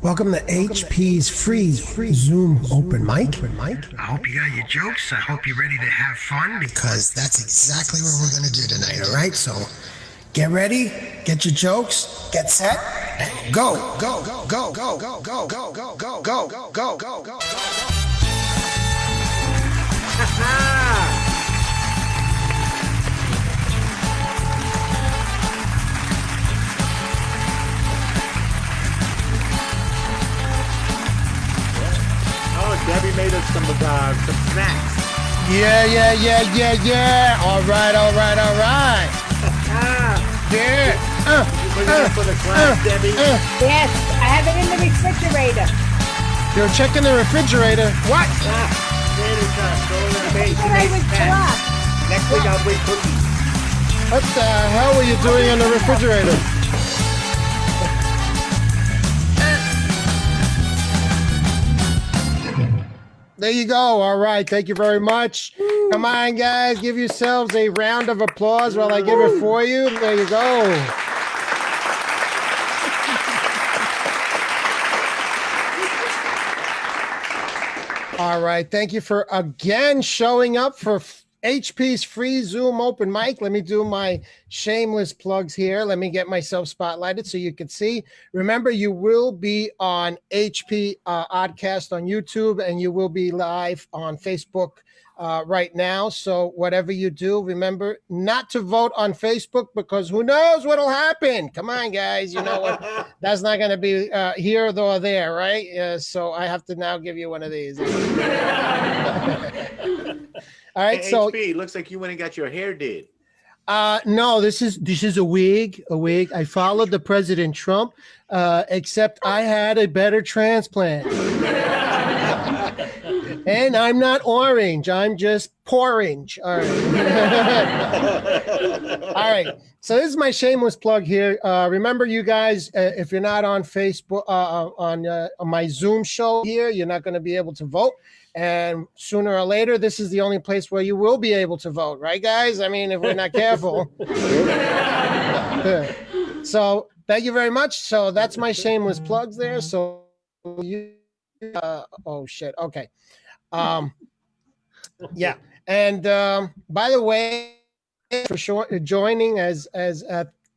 Welcome to HP's free Zoom open mic. I hope you got your jokes. I hope you're ready to have fun Because that's exactly what we're going to do tonight, all right? So get ready, get your jokes, get set, and go. Go, go, go, go, go, go, go, go, go, go, go, go, go, go. Debbie made us some snacks. Yeah. All right. Yeah. You bring it up for the class, Debbie? Yes, I have it in the refrigerator. You're checking the refrigerator. What? Next week I'll bring cookies. What the hell were you doing in the refrigerator? There you go. All right. Thank you very much. Come on, guys. Give yourselves a round of applause while I give it for you. There you go. All right. Thank you for again showing up for HP's free Zoom open mic. Let me do my shameless plugs here. Let me get myself spotlighted so you can see. Remember, you will be on HP Oddcast on YouTube, and you will be live on Facebook right now. So whatever you do, remember not to vote on Facebook because who knows what'll happen. Come on, guys. You know what? That's not going to be here or there, right? So I have to now give you one of these. All right, hey, so HP, looks like you went and got your hair did. No, this is a wig. I followed the President Trump, except I had a better transplant. And I'm not orange. I'm just porange. All right. All right. So this is my shameless plug here. Remember, you guys, if you're not on Facebook, on my Zoom show here, you're not going to be able to vote. And sooner or later, this is the only place where you will be able to vote, right, guys? I mean, if we're not careful. So thank you very much. So that's my shameless plugs there. So you, oh shit. Okay. Yeah. And by the way, for sure, joining as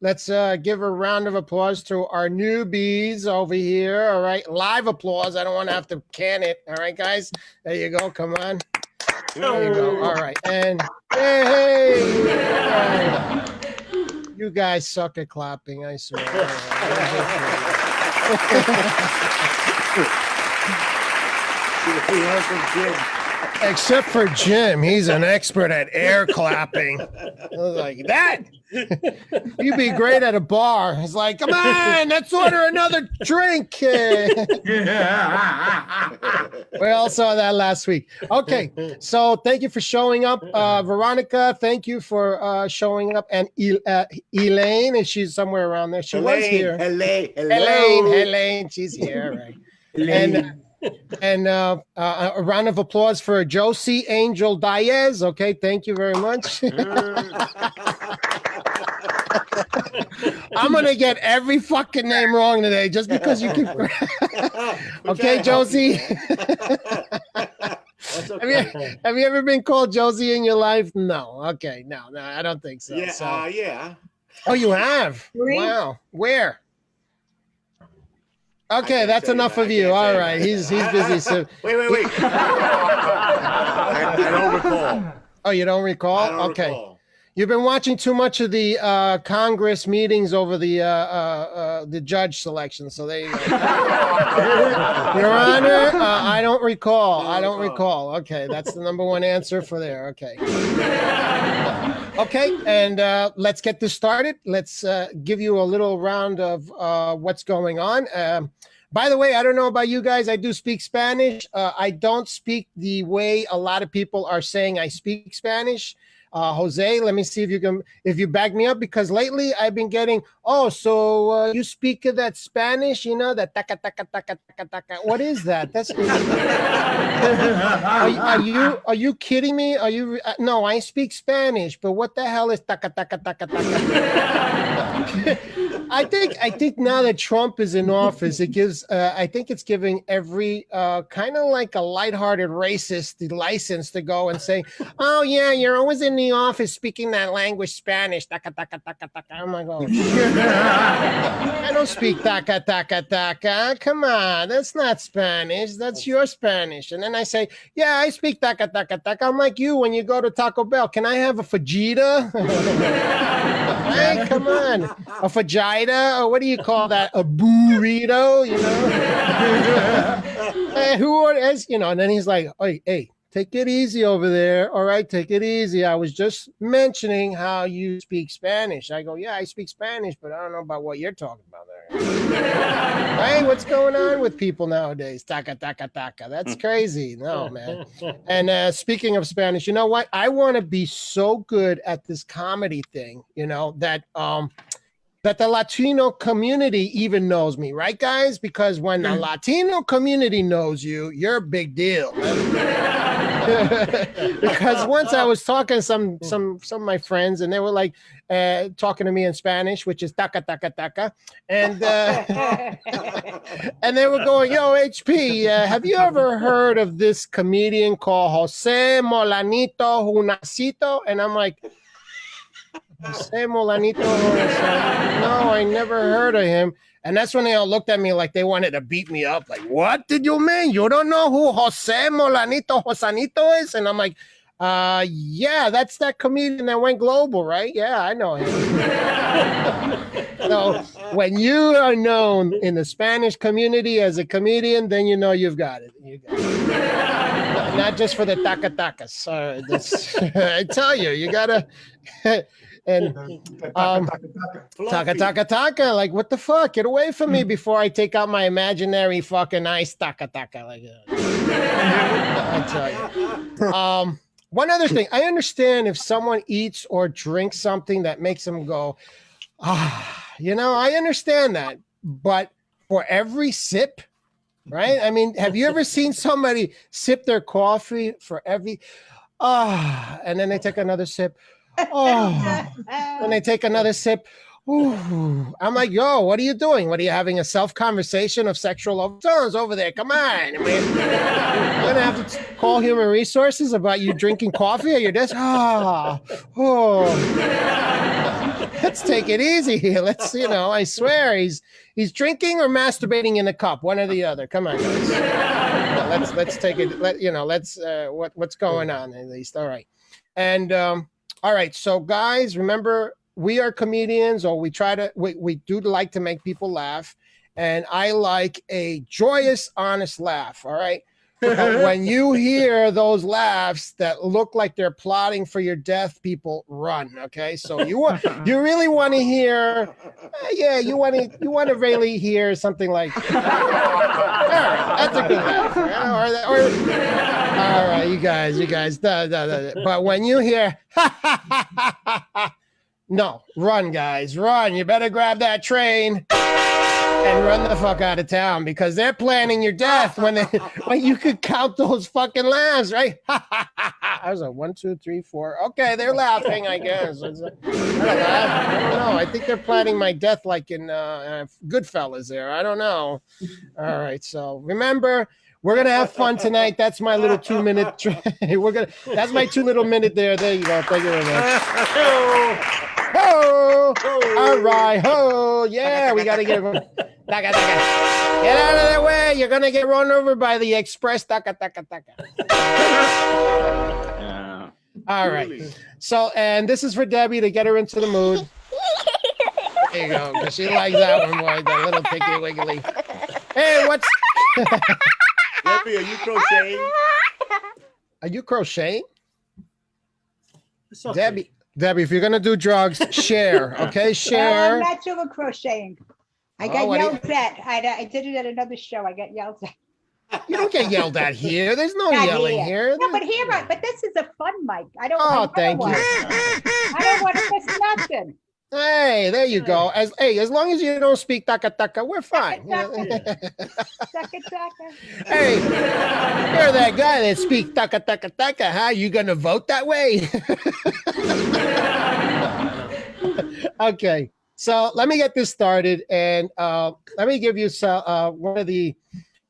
let's give a round of applause to our newbies over here. All right. Live applause. I don't want to have to can it. All right, guys. There you go. Come on. There you go. All right. And hey. All right. You guys suck at clapping, I swear. Except for Jim, he's an expert at air clapping. I was like, that? You'd be great at a bar. He's like, come on, let's order another drink. We all saw that last week. Okay, so thank you for showing up. Veronica, thank you for showing up. And Elaine, and she's somewhere around there. She was here. Elaine, she's here, right? And a round of applause for Josie Angel Diaz. Okay, thank you very much. I'm gonna get every fucking name wrong today just because you keep. Okay, Josie. Okay. Have you ever been called Josie in your life? No. Okay, no, I don't think so. Yeah, yeah. Oh, you have? Really? Wow. Where? Okay, that's enough of you. All right, he's busy. So wait. I don't recall. Oh, you don't recall? I don't Okay. recall. You've been watching too much of the Congress meetings over the judge selection. So there you go. Your Honor, I don't recall. I don't recall. Okay, that's the number one answer for there. Okay. Okay, and let's get this started. Let's give you a little round of what's going on. By the way, I don't know about you guys. I do speak Spanish. I don't speak the way a lot of people are saying I speak Spanish. Jose, let me see if you back me up, because lately I've been getting, so you speak that Spanish, you know, that taka taka taka taka taka. What is that? That's are you kidding me? Are you no, I speak Spanish, but what the hell is taka taka taka taka? I think now that Trump is in office, it gives. I think it's giving every kind of like a lighthearted racist the license to go and say, "Oh yeah, you're always in the office speaking that language, Spanish." Taka taka taka taka. I'm like, oh, shit. I don't speak taka taka taka. Come on, that's not Spanish. That's your Spanish. And then I say, "Yeah, I speak taka taka taka." I'm like you when you go to Taco Bell. Can I have a fajita? Hey, come on. A fajita, or what do you call that? A burrito, you know? Who is, you know? And then he's like, hey, take it easy over there. All right, take it easy. I was just mentioning how you speak Spanish. I go, yeah, I speak Spanish, but I don't know about what you're talking about there. Right? What's going on with people nowadays? Taka, taka, taka. That's crazy. No, man. And speaking of Spanish, you know what? I want to be so good at this comedy thing, you know, that the Latino community even knows me, right, guys? Because when the Latino community knows you, you're a big deal. Because once I was talking to some of my friends, and they were like talking to me in Spanish, which is taka taka taka, and and they were going, "Yo, HP, have you ever heard of this comedian called Jose Molanito Hunacito?" And I'm like, Jose Molanito. No, I never heard of him. And that's when they all looked at me like they wanted to beat me up. Like, what did you mean? You don't know who Jose Molanito Josanito is? And I'm like, yeah, that's that comedian that went global, right? Yeah, I know him. So when you are known in the Spanish community as a comedian, then you know you've got it. You got it. Not just for the taka takas. I tell you, you gotta. And taka taka taka, like what the fuck? Get away from me before I take out my imaginary fucking ice taka taka. Like I tell you. One other thing, I understand if someone eats or drinks something that makes them go, you know, I understand that, but for every sip, right? I mean, have you ever seen somebody sip their coffee for every and then they take another sip? And they take another sip. Ooh. I'm like, yo, what are you doing? What are you having a self-conversation of sexual overtones over there? Come on. I'm gonna have to call human resources about you drinking coffee at your desk. Let's take it easy here. Let's, you know, I swear he's drinking or masturbating in a cup, one or the other. Come on, guys. Let's take it. Let's what's going on at least. All right. And all right, so guys, remember, we are comedians, or we do like to make people laugh, and I like a joyous, honest laugh, all right? When you hear those laughs that look like they're plotting for your death, people run, okay? So you really want to hear, you want to really hear something like, all right, that's a good laugh, right? All right, you guys, but when you hear, no, run, guys, run. You better grab that train and run the fuck out of town, because they're planning your death when you could count those fucking laughs, right? I was like 1, 2, 3, 4. Okay, they're laughing, I guess. I don't know. I think they're planning my death like in Goodfellas there. I don't know. All right, so remember, we're gonna have fun tonight. That's my little 2-minute. That's my 2 little minute there. There you go. Thank you very much. Ho! All right, ho! Yeah, we gotta get. Taka, taka. Get out of the way! You're gonna get run over by the express. Taka, taka, taka. All right. So, and this is for Debbie to get her into the mood. There you go, because she likes that one, boy. That little picky wiggly. Hey, what's? Debbie, are you crocheting? Are you crocheting? Okay. Debbie, if you're gonna do drugs, share, okay? Share. No, I'm not doing crocheting. I got yelled at. I did it at another show. I got yelled at. You don't get yelled at here. There's no Not yelling here. No, but here, but this is a fun mic. I don't. Thank you. I don't want to miss nothing. Hey, there you go. As long as you don't speak taka taka, we're fine. Taka taka. Hey, you're that guy that speaks taka taka taka, huh? You gonna vote that way? Okay. So let me get this started, and let me give you one of the,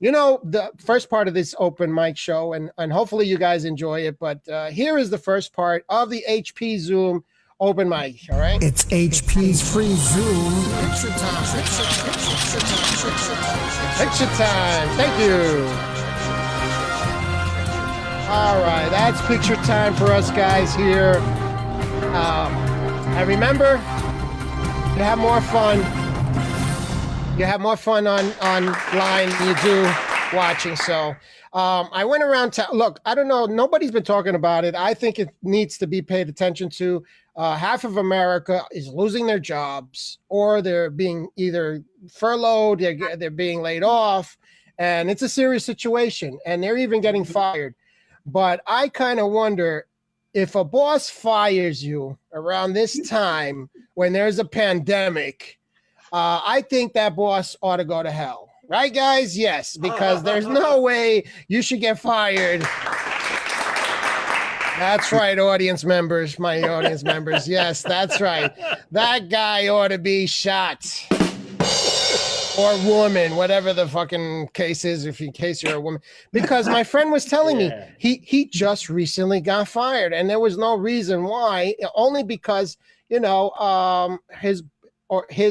the first part of this open mic show, and hopefully you guys enjoy it. But here is the first part of the HP Zoom open mic. All right, it's HP's free Zoom picture time. Picture time. Thank you. All right, that's picture time for us guys here. And remember, you have more fun. You have more fun online than you do watching. So I went around town. Look, I don't know. Nobody's been talking about it. I think it needs to be paid attention to. Half of America is losing their jobs, or they're being either furloughed, they're being laid off, and it's a serious situation, and they're even getting fired. But I kind of wonder, if a boss fires you around this time when there's a pandemic, I think that boss ought to go to hell. Right, guys? Yes, because there's no way you should get fired. That's right, audience members, my audience members. Yes, that's right. That guy ought to be shot. Or woman, whatever the fucking case is, in case you're a woman. Because my friend was telling me he just recently got fired, and there was no reason why, only because, his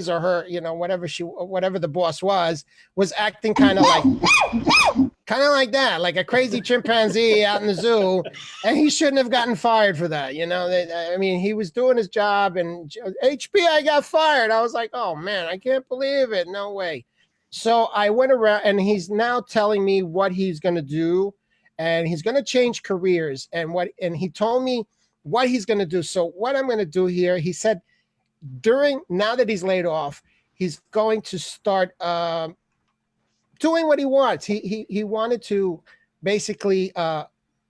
or her, whatever the boss was acting kind of like that, like a crazy chimpanzee out in the zoo, and he shouldn't have gotten fired for that. I mean, he was doing his job, and HP, I got fired. I was like, oh man, I can't believe it. No way. So I went around, and he's now telling me what he's going to do, and he's going to change careers, and he told me what he's going to do. So what I'm going to do here, he said, now that he's laid off, he's going to start doing what he wants. He wanted to basically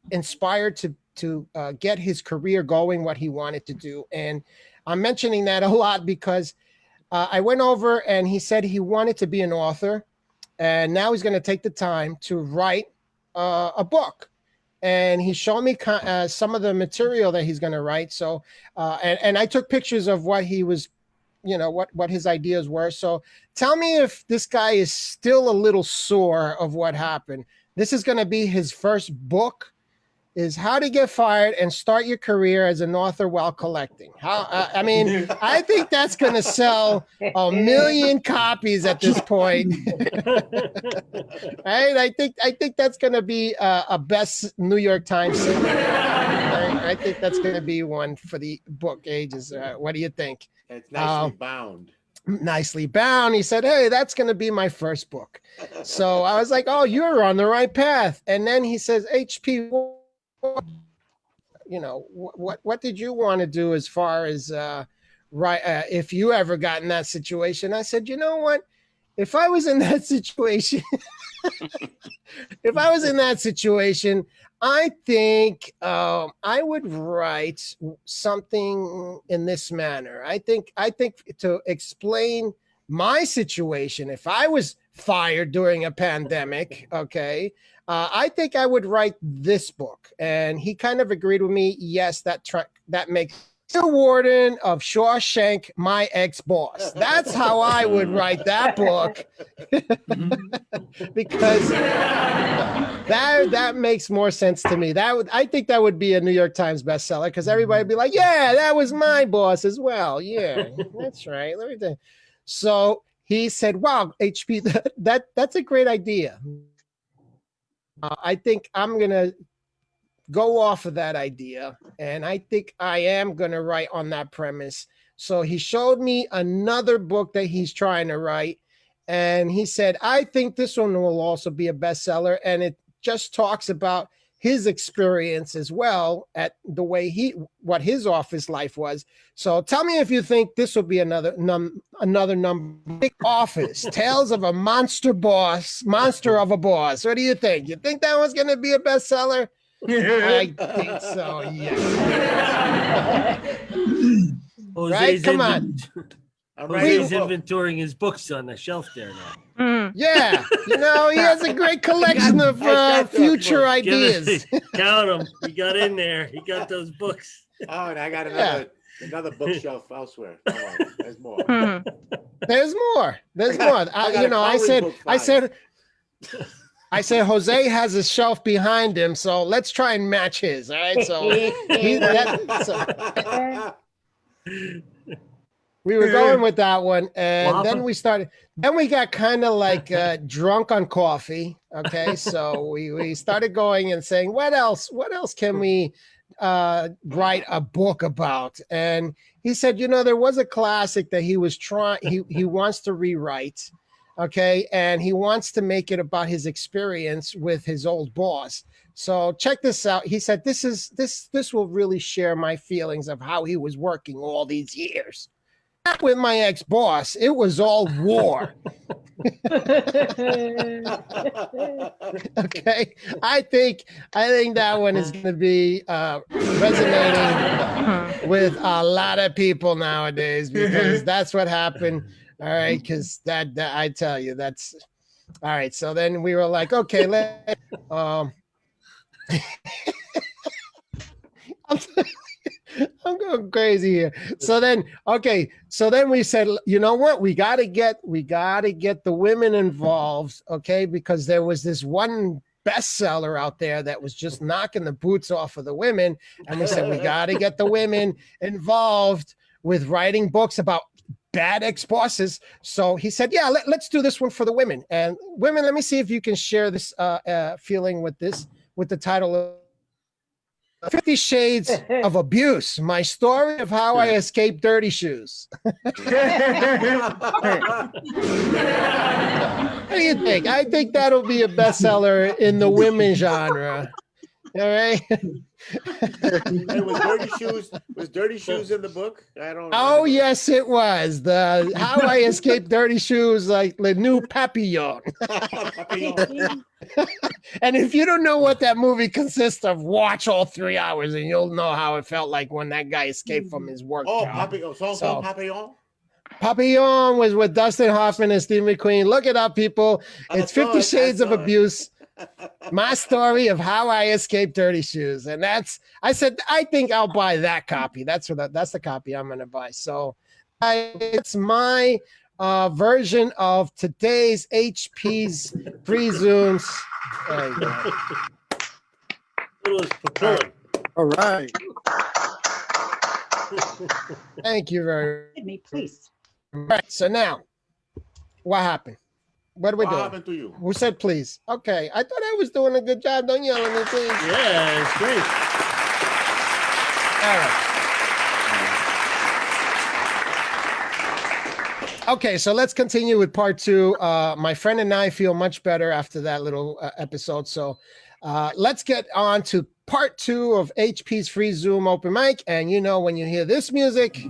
inspire to get his career going, what he wanted to do. And I'm mentioning that a lot because I went over, and he said he wanted to be an author, and now he's going to take the time to write a book. And he showed me some of the material that he's going to write. So, and I took pictures of what he was, what his ideas were. So tell me if this guy is still a little sore of what happened. This is going to be his first book, is How to Get Fired and Start Your Career as an Author While Collecting. I think that's going to sell 1 million copies at this point. Right? I think that's going to be a best New York Times. I think that's going to be one for the book ages. What do you think? It's nicely bound. Nicely bound. He said, hey, that's going to be my first book. So I was like, oh, you're on the right path. And then he says, HP, what did you want to do as far as if you ever got in that situation? I said, you know what, if I was in that situation I think I would write something in this manner. I think to explain my situation, if I was fired during a pandemic, okay, I think I would write this book. And he kind of agreed with me. Yes, that makes the warden of Shawshank my ex-boss. That's how I would write that book. Because that makes more sense to me. I think that would be a New York Times bestseller, because everybody would be like, yeah, that was my boss as well. Yeah, that's right. Let me think. So he said, wow, HP, that's a great idea. I think I'm going to go off of that idea, and I think I am going to write on that premise. So he showed me another book that he's trying to write, and he said, I think this one will also be a bestseller, and it just talks about his experience as well, at the way what his office life was. So tell me if you think this will be another big office, Tales of a Monster of a Boss. What do you think? You think that was going to be a bestseller? I think so, yes. Right? Come on. Jose's inventorying his books on the shelf there now. Yeah, he has a great collection of future ideas. Count them. He got in there. He got those books. Oh, and I got another Another bookshelf elsewhere. Come on, there's more. There's more. There's more. I said Jose has a shelf behind him, so let's try and match his. All right. So, we were going with that one, and then we started. Then we got kind of like drunk on coffee. Okay, so we started going and saying, what else can we write a book about? And he said, there was a classic that he was trying. He wants to rewrite. Okay, and he wants to make it about his experience with his old boss. So check this out. He said, this will really share my feelings of how he was working all these years. Not with my ex-boss, it was all war. Okay, I think that one is going to be resonating with a lot of people nowadays, because that's what happened. All right, because that I tell you, that's all right. So then we were like, okay, I'm going crazy here. So then we said, you know what? We got to get the women involved, okay? Because there was this one bestseller out there that was just knocking the boots off of the women, and we said we got to get the women involved with writing books about bad ex-bosses. So he said, yeah, let's do this one for the women. And women, let me see if you can share this feeling with the title of 50 Shades of Abuse, my story of how I escaped dirty shoes. What do you think? I think that'll be a bestseller in the women genre. All right. Hey, was dirty shoes in the book? I don't. Oh yes, it was the How I Escaped Dirty Shoes, like the new Papillon. And if you don't know what that movie consists of, watch all 3 hours, and you'll know how it felt like when that guy escaped from his work job. Papillon. Papillon. Papillon was with Dustin Hoffman and Steve McQueen. Look it up, people. It's 50 Shades of Abuse. My story of how I escaped dirty shoes. And I said, I think I'll buy that copy. That's the copy I'm going to buy. So it's my version of today's HP's free Zooms. There you go. It was fulfilling. All right. Thank you very Hit me, please. much. Right, so now, what happened? What are we doing? What happened to you? Who said please? Okay, I thought I was doing a good job. Don't yell at me, please. Yeah, it's great. All right. Okay, so let's continue with part 2. My friend and I feel much better after that little episode. So let's get on to part 2 of HP's free Zoom open mic. And when you hear this music,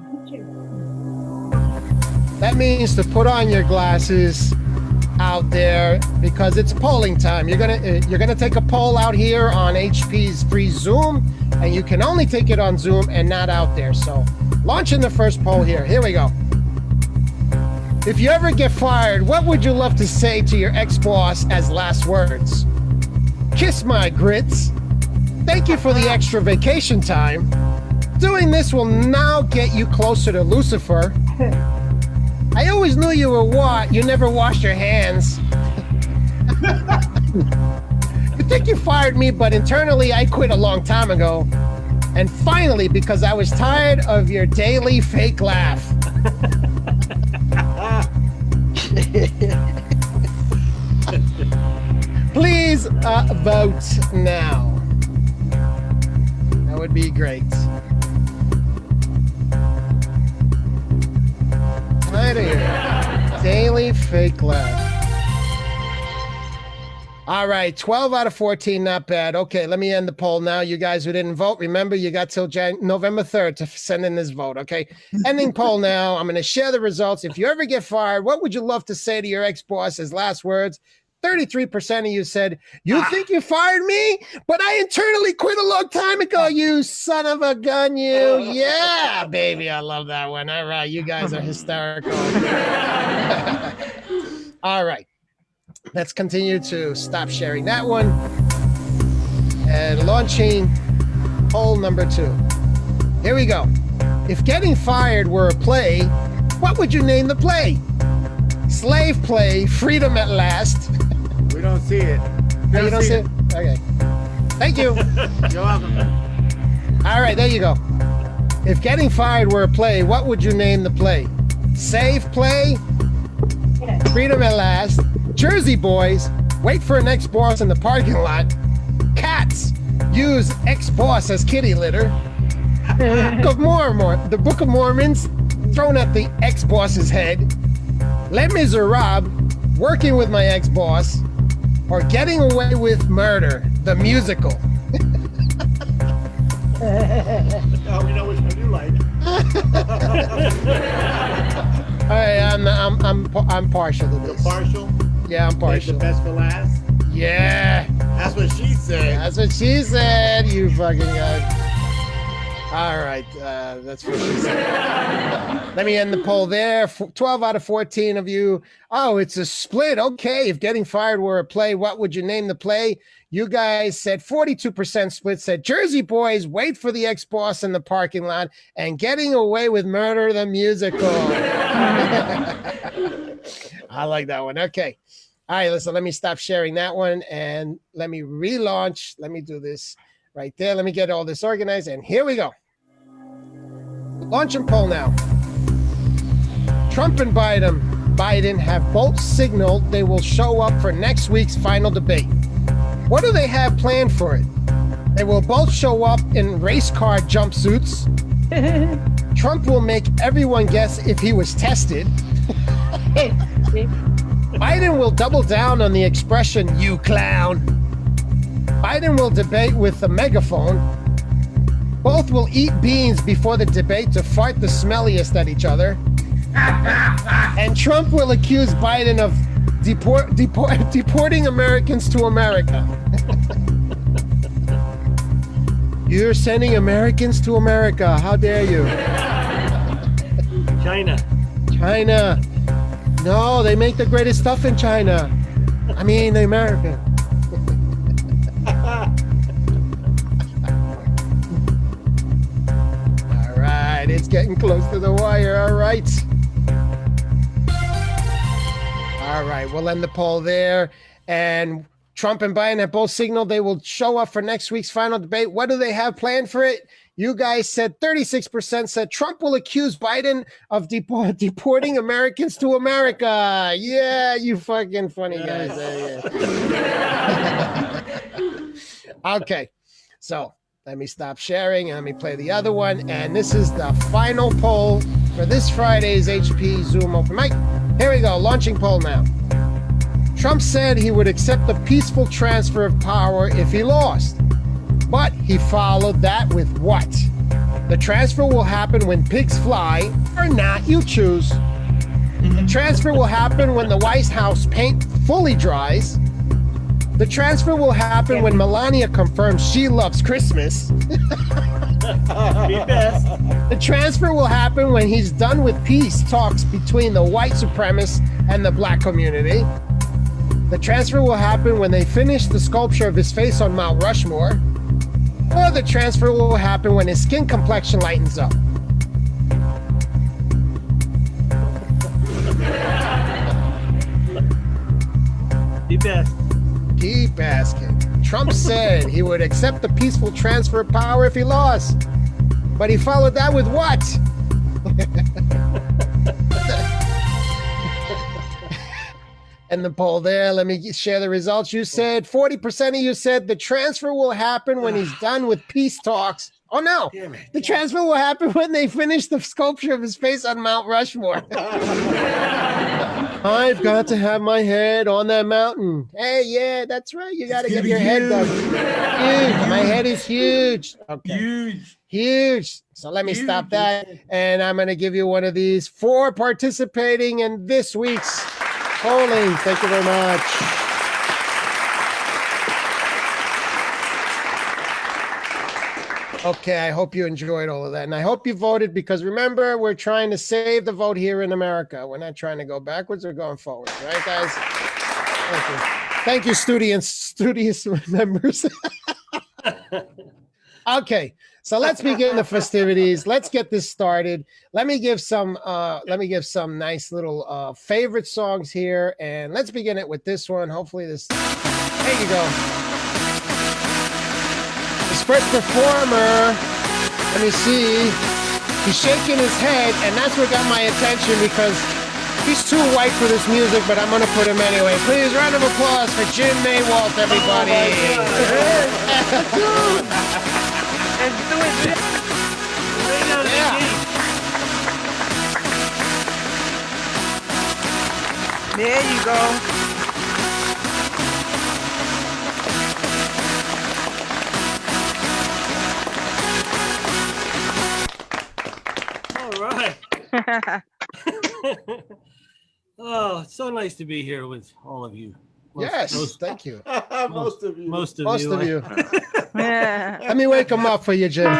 that means to put on your glasses out there, because it's polling time. You're gonna take a poll out here on HP's free Zoom, and you can only take it on Zoom and not out there. So launching the first poll here. Here we go. If you ever get fired, what would you love to say to your ex-boss as last words? Kiss my grits. Thank you for the extra vacation time. Doing this will now get you closer to Lucifer. I always knew you were what? You never washed your hands. You think you fired me, but internally I quit a long time ago. And finally, because I was tired of your daily fake laugh. Please vote now. That would be great. Right here. Daily fake laugh. All right, 12 out of 14, not bad. Okay, let me end the poll now. You guys who didn't vote, remember you got till November 3rd to send in this vote, okay? Ending poll now. I'm going to share the results. If you ever get fired, what would you love to say to your ex-boss as last words? 33% of you said, you think you fired me? But I internally quit a long time ago, you son of a gun, you. Yeah, baby, I love that one. All right, you guys are hysterical. All right, let's continue to stop sharing that one. And launching poll number 2. Here we go. If getting fired were a play, what would you name the play? Slave play, freedom at last. We don't see it. Oh, you don't see it? Okay. Thank you. You're welcome. All right, there you go. If getting fired were a play, what would you name the play? Save play, freedom at last, Jersey boys, wait for an ex-boss in the parking lot, cats, use ex-boss as kitty litter, the Book of Mormons, thrown at the ex-boss's head, Les Miserables, working with my ex-boss, or getting away with murder, the musical. Oh, we know which one you like. All right, I'm partial to You're this. partial? Yeah, I'm Save partial. the best for last? Yeah, That's what she said. that's what she said. You fucking guy. All right, that's what she said. Let me end the poll there. 12 out of 14 of you. Oh, it's a split. Okay, if getting fired were a play, what would you name the play? You guys said 42% split said Jersey Boys, wait for the ex-boss in the parking lot, and Getting Away with Murder, the musical. I like that one. Okay. All right, listen, let me stop sharing that one and let me relaunch. Let me do this right there. Let me get all this organized, and here we go. Launch and poll now. Trump and Biden have both signaled they will show up for next week's final debate. What do they have planned for it? They will both show up in race car jumpsuits. Trump will make everyone guess if he was tested. Biden will double down on the expression, "you clown." Biden will debate with the megaphone. Both will eat beans before the debate to fart the smelliest at each other. And Trump will accuse Biden of deporting Americans to America. You're sending Americans to America. How dare you? China. China. No, they make the greatest stuff in China. I mean, America. All right, it's getting close to the wire. All right. All right, we'll end the poll there. And Trump and Biden have both signaled they will show up for next week's final debate. What do they have planned for it? You guys said 36% said Trump will accuse Biden of deporting Americans to America. Yeah, you fucking funny guys. Okay, so let me stop sharing and let me play the other one. And this is the final poll for this Friday's HP Zoom Open Mic. Here we go, launching poll now. Trump said he would accept the peaceful transfer of power if he lost. But he followed that with what? The transfer will happen when pigs fly or not, you choose. The transfer will happen when the White House paint fully dries. The transfer will happen when Melania confirms she loves Christmas. Be best. The transfer will happen when he's done with peace talks between the white supremacists and the black community. The transfer will happen when they finish the sculpture of his face on Mount Rushmore. Or the transfer will happen when his skin complexion lightens up. Be best. Keep asking. Trump said he would accept the peaceful transfer of power if he lost. But he followed that with what? And the poll there, let me share the results. You said 40% of you said the transfer will happen when he's done with peace talks. Oh no, the transfer will happen when they finish the sculpture of his face on Mount Rushmore. I've got to have my head on that mountain. Hey, yeah, that's right. You got to get your head done. Huge. My head is huge. Okay. Huge. So let me stop that. And I'm going to give you one of these for participating in this week's polling. Thank you very much. Okay, I hope you enjoyed all of that. And I hope you voted because remember, we're trying to save the vote here in America. We're not trying to go backwards, we're going forward. Right, guys? Thank you. Thank you, studious members. Okay, So let's begin the festivities. Let's get this started. Let me give some nice little favorite songs here, and let's begin it with this one. Hopefully this. There you go. This first performer. Let me see. He's shaking his head, and that's what got my attention because he's too white for this music, but I'm gonna put him anyway. Please, round of applause for Jim Maywalt, everybody. Let's do it. Right out of the Yeah. gate. There you go. All right. Oh, it's so nice to be here with all of you. Yes, thank you. Most of you. Most of Most you. of you. Yeah. Let me wake him up for you, Jim.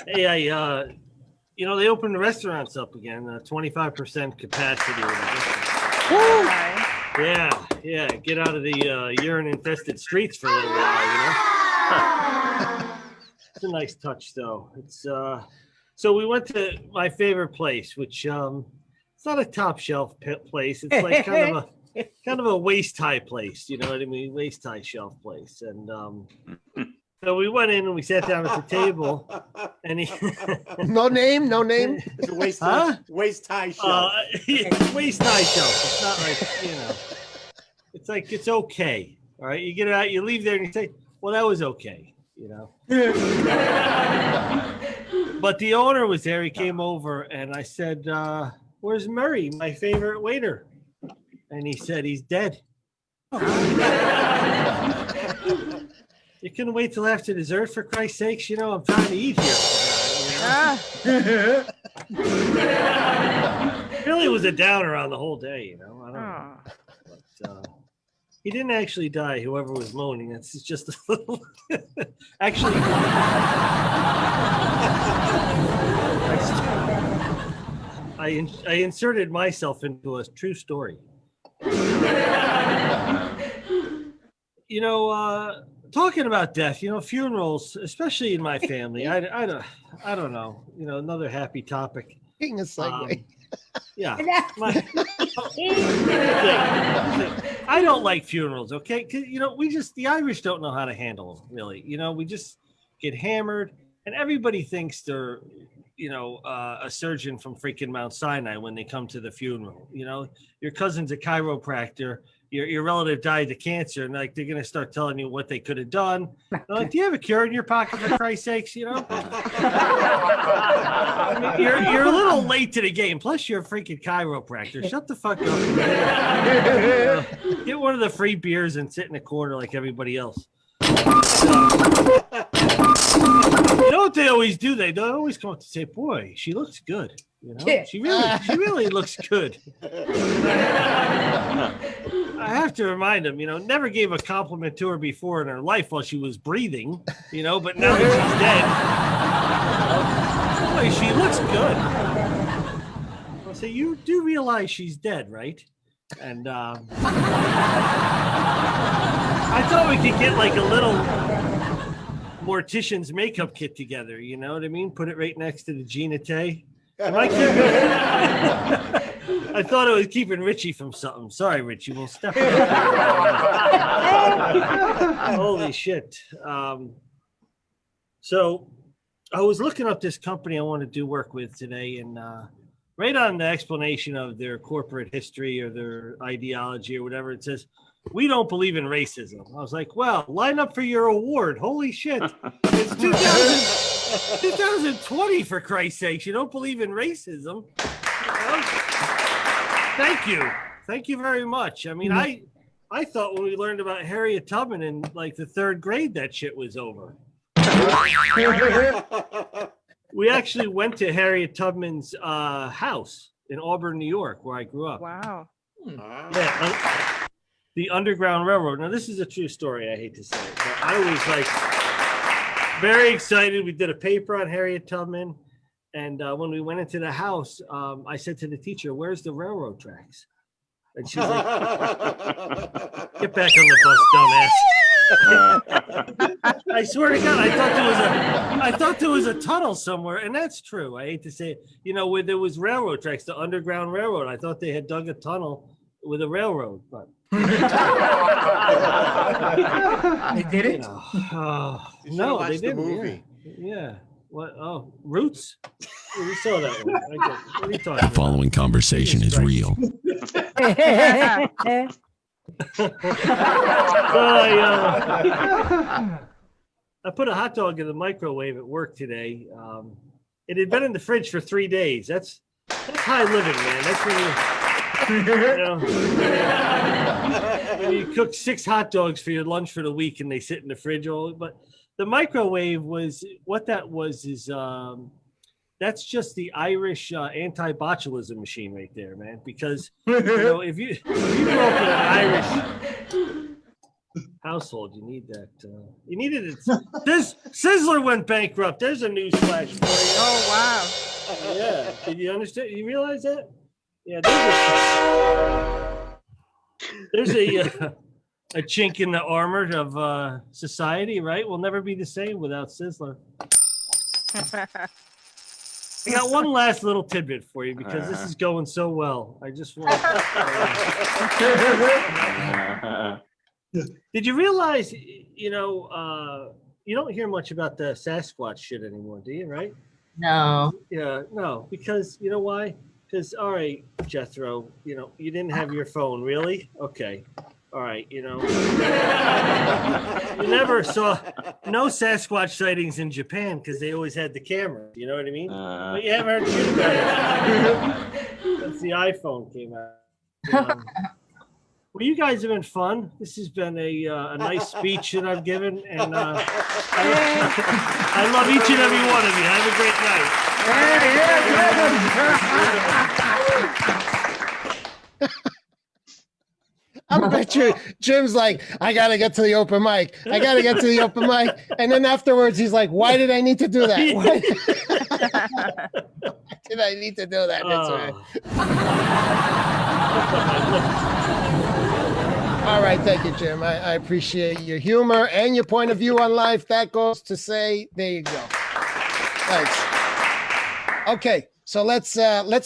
Hey, they opened the restaurants up again, 25% capacity. Or whatever. Yeah. Get out of the urine-infested streets for a little while, It's a nice touch, though. It's so we went to my favorite place, which it's not a top shelf place. It's like kind of a waist high place. You know what I mean? Waist high shelf place, and so we went in and we sat down at the table, and No name. It's a waist high shelf. waist high shelf. It's not like it's like it's okay. All right, you get it out, you leave there, and you say, "Well, that was okay," But the owner was there. He came over, and I said, "Where's Murray, my favorite waiter?" And he said, "He's dead." You couldn't wait till after dessert, for Christ's sakes. I'm trying to eat here. Really was a downer on the whole day. I don't know. But, he didn't actually die. Whoever was moaning, it's just a little. Actually, I inserted myself into a true story. Talking about death, funerals, especially in my family, I don't know, another happy topic. Being a segue. Yeah. I don't like funerals, okay? 'Cause, the Irish don't know how to handle them, really. We just get hammered, and everybody thinks they're, a surgeon from freaking Mount Sinai when they come to the funeral. Your cousin's a chiropractor. Your relative died of cancer, and they're gonna start telling you what they could have done. They're like, "Do you have a cure in your pocket, for Christ's sakes?" You're a little late to the game. Plus, you're a freaking chiropractor. Shut the fuck up. Get one of the free beers and sit in a corner like everybody else. You know what they always do? They always come up to say, "Boy, she looks good." She really looks good. I have to remind them, never gave a compliment to her before in her life while she was breathing, but now that she's dead, boy, she looks good. I'll say, you do realize she's dead, right? And I thought we could get like a little mortician's makeup kit together, you know what I mean? Put it right next to the Gina Tay. I thought it was keeping Richie from something. Sorry, Richie. We'll step it up. Holy shit. So I was looking up this company I want to do work with today, and right on the explanation of their corporate history or their ideology or whatever, it says, "We don't believe in racism." I was like, well, line up for your award. Holy shit. It's 2020, for Christ's sakes. You don't believe in racism. Thank you. Thank you very much. I mean, I thought when we learned about Harriet Tubman in like the third grade, that shit was over. We actually went to Harriet Tubman's house in Auburn, New York, where I grew up. Wow. Yeah, the Underground Railroad. Now, this is a true story. I hate to say it, but I was like very excited. We did a paper on Harriet Tubman. And when we went into the house, I said to the teacher, "Where's the railroad tracks?" And she's like, "Get back on the bus, dumbass." I swear to God, I thought there was a tunnel somewhere, and that's true. I hate to say it. You know, where there was railroad tracks, the Underground Railroad. I thought they had dug a tunnel with a railroad, but They did you it? know, You should've no, watched they the didn't. movie. Yeah. What? Oh, Roots. We saw that one. I get, what are you talking The about? following conversation is real. I put a hot dog in the microwave at work today. It had been in the fridge for 3 days. That's high living, man. That's when you cook 6 hot dogs for your lunch for the week and they sit in the fridge all. But the microwave was what that was is that's just the Irish anti-botulism machine right there, man. Because you know if you grew up in an Irish household, you need that. You needed it. This Sizzler went bankrupt. There's a news flash for you. Oh, wow. Yeah. Did you understand? You realize that? Yeah. There's a chink in the armor of society, right? We'll never be the same without Sizzler. I got one last little tidbit for you because this is going so well. I just want. Did you realize, you know, you don't hear much about the Sasquatch shit anymore, do you? Right? No. Yeah, no, because you know why? Because all right, Jethro, you know, you didn't have your phone, really? Okay. All right, you know. You never saw no Sasquatch sightings in Japan because they always had the camera, you know what I mean? But you haven't heard shit about it since the iPhone came out. Well, you guys have been fun. This has been a nice speech that I've given, and I love each and every one of you. Have a great night. I bet you Jim's like, I gotta get to the open mic. I gotta get to the open mic. And then afterwards he's like, why did I need to do that? Why did I need to do that? That's right. All right, thank you, Jim. I appreciate your humor and your point of view on life. That goes to say, there you go. Thanks. Okay, so let's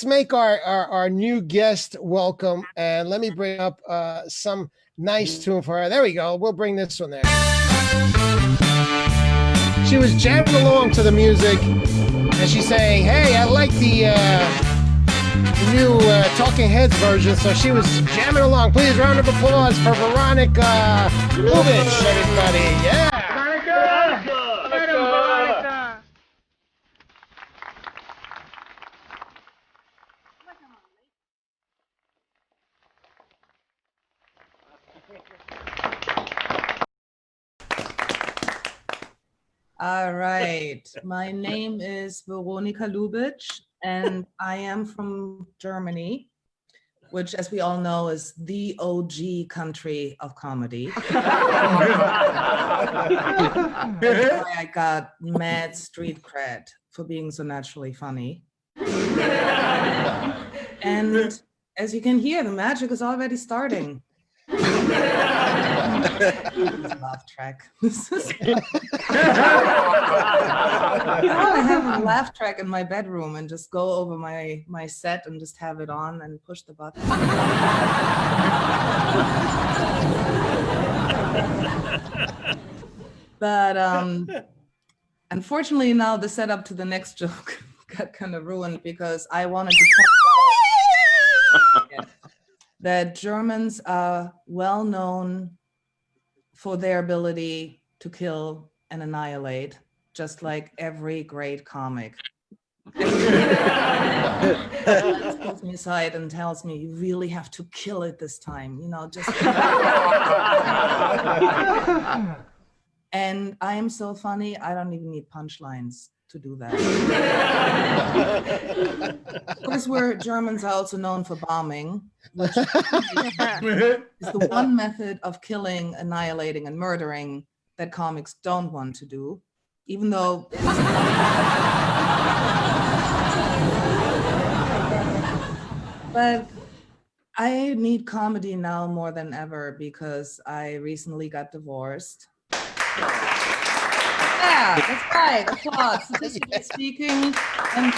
make our new guest welcome, and let me bring up some nice tune for her. There we go. We'll bring this one there. She was jamming along to the music, and she's saying, "Hey, I like the new Talking Heads version." So she was jamming along. Please, round of applause for Veronica Lubitsch, everybody. Yeah. All right. My name is Veronika Lubitsch, and I am from Germany, which, as we all know, is the OG country of comedy. I got mad street cred for being so naturally funny. And as you can hear, the magic is already starting. Laugh track. This is I have a laugh track in my bedroom and just go over my set and just have it on and push the button. But unfortunately now the setup to the next joke got kind of ruined because I wanted to talk about that Germans are well known for their ability to kill and annihilate, just like every great comic. Pulls me aside and tells me, you really have to kill it this time, you know, just. And I am so funny, I don't even need punchlines to do that. Of course, Germans are also known for bombing, which is the one method of killing, annihilating, and murdering that comics don't want to do, even though it is But I need comedy now more than ever because I recently got divorced Yeah, that's right. Applause. Statistically speaking. And